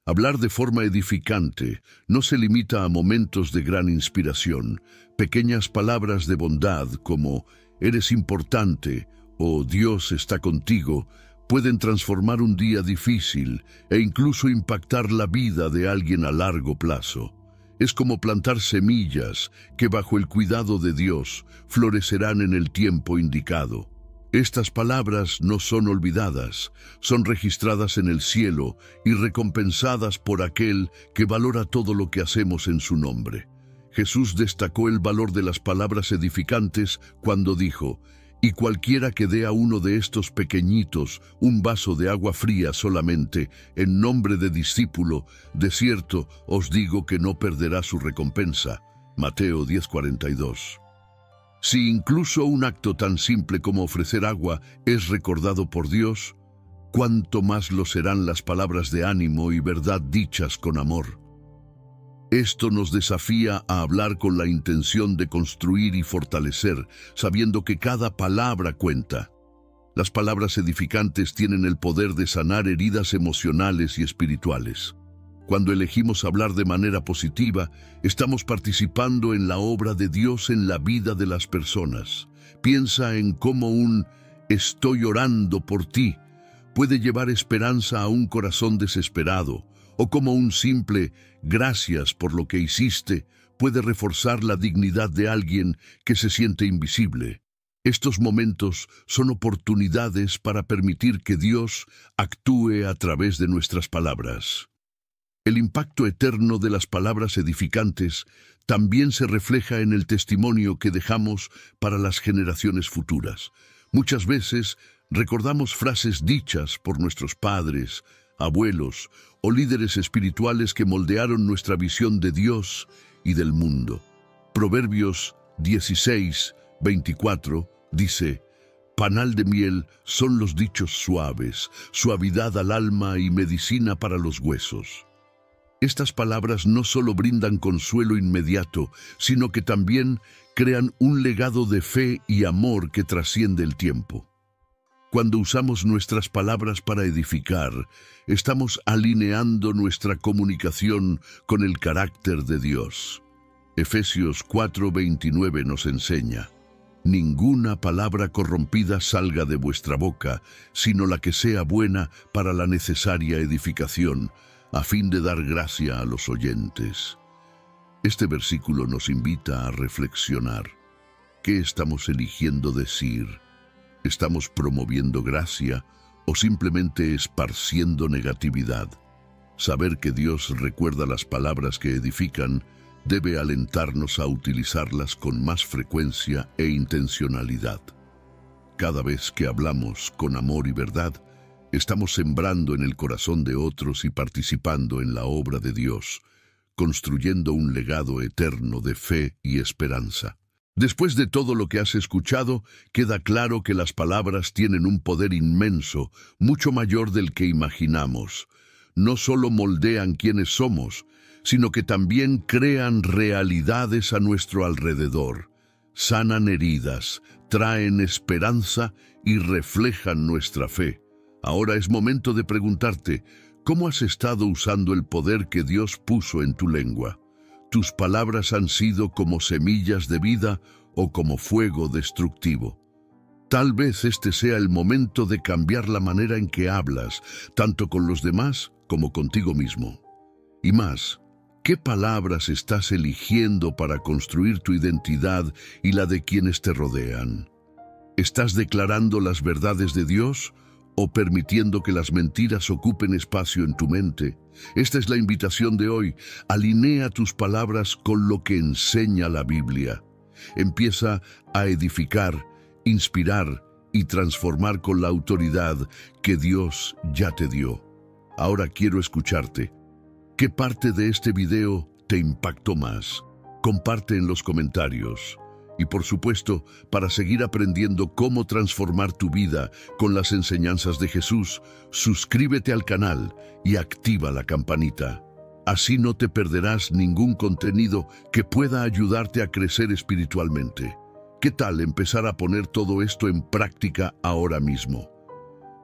S1: Hablar de forma edificante no se limita a momentos de gran inspiración. Pequeñas palabras de bondad como «eres importante» o «Dios está contigo» pueden transformar un día difícil e incluso impactar la vida de alguien a largo plazo. Es como plantar semillas que bajo el cuidado de Dios florecerán en el tiempo indicado. Estas palabras no son olvidadas, son registradas en el cielo y recompensadas por aquel que valora todo lo que hacemos en su nombre. Jesús destacó el valor de las palabras edificantes cuando dijo: «Y cualquiera que dé a uno de estos pequeñitos un vaso de agua fría solamente, en nombre de discípulo, de cierto os digo que no perderá su recompensa». Mateo 10:42. Si incluso un acto tan simple como ofrecer agua es recordado por Dios, ¿cuánto más lo serán las palabras de ánimo y verdad dichas con amor? Esto nos desafía a hablar con la intención de construir y fortalecer, sabiendo que cada palabra cuenta. Las palabras edificantes tienen el poder de sanar heridas emocionales y espirituales. Cuando elegimos hablar de manera positiva, estamos participando en la obra de Dios en la vida de las personas. Piensa en cómo un «estoy orando por ti» puede llevar esperanza a un corazón desesperado, o como un simple «gracias por lo que hiciste» puede reforzar la dignidad de alguien que se siente invisible. Estos momentos son oportunidades para permitir que Dios actúe a través de nuestras palabras. El impacto eterno de las palabras edificantes también se refleja en el testimonio que dejamos para las generaciones futuras. Muchas veces recordamos frases dichas por nuestros padres, abuelos o líderes espirituales que moldearon nuestra visión de Dios y del mundo. Proverbios 16:24 dice: Panal de miel son los dichos suaves, suavidad al alma y medicina para los huesos. Estas palabras no solo brindan consuelo inmediato, sino que también crean un legado de fe y amor que trasciende el tiempo. Cuando usamos nuestras palabras para edificar, estamos alineando nuestra comunicación con el carácter de Dios. Efesios 4:29 nos enseña: ninguna palabra corrompida salga de vuestra boca, sino la que sea buena para la necesaria edificación, a fin de dar gracia a los oyentes. Este versículo nos invita a reflexionar. ¿Qué estamos eligiendo decir? ¿Estamos promoviendo gracia o simplemente esparciendo negatividad? Saber que Dios recuerda las palabras que edifican debe alentarnos a utilizarlas con más frecuencia e intencionalidad. Cada vez que hablamos con amor y verdad, estamos sembrando en el corazón de otros y participando en la obra de Dios, construyendo un legado eterno de fe y esperanza. Después de todo lo que has escuchado, queda claro que las palabras tienen un poder inmenso, mucho mayor del que imaginamos. No solo moldean quiénes somos, sino que también crean realidades a nuestro alrededor, sanan heridas, traen esperanza y reflejan nuestra fe. Ahora es momento de preguntarte, ¿cómo has estado usando el poder que Dios puso en tu lengua? ¿Tus palabras han sido como semillas de vida o como fuego destructivo? Tal vez este sea el momento de cambiar la manera en que hablas, tanto con los demás como contigo mismo. Y más, ¿qué palabras estás eligiendo para construir tu identidad y la de quienes te rodean? ¿Estás declarando las verdades de Dios o permitiendo que las mentiras ocupen espacio en tu mente? Esta es la invitación de hoy. Alinea tus palabras con lo que enseña la Biblia. Empieza a edificar, inspirar y transformar con la autoridad que Dios ya te dio. Ahora quiero escucharte. ¿Qué parte de este video te impactó más? Comparte en los comentarios. Y por supuesto, para seguir aprendiendo cómo transformar tu vida con las enseñanzas de Jesús, suscríbete al canal y activa la campanita. Así no te perderás ningún contenido que pueda ayudarte a crecer espiritualmente. ¿Qué tal empezar a poner todo esto en práctica ahora mismo?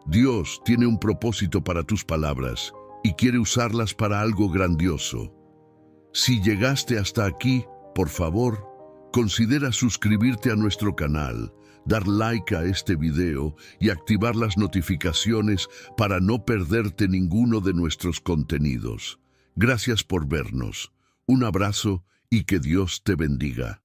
S1: Dios tiene un propósito para tus palabras y quiere usarlas para algo grandioso. Si llegaste hasta aquí, por favor, considera suscribirte a nuestro canal, dar like a este video y activar las notificaciones para no perderte ninguno de nuestros contenidos. Gracias por vernos. Un abrazo y que Dios te bendiga.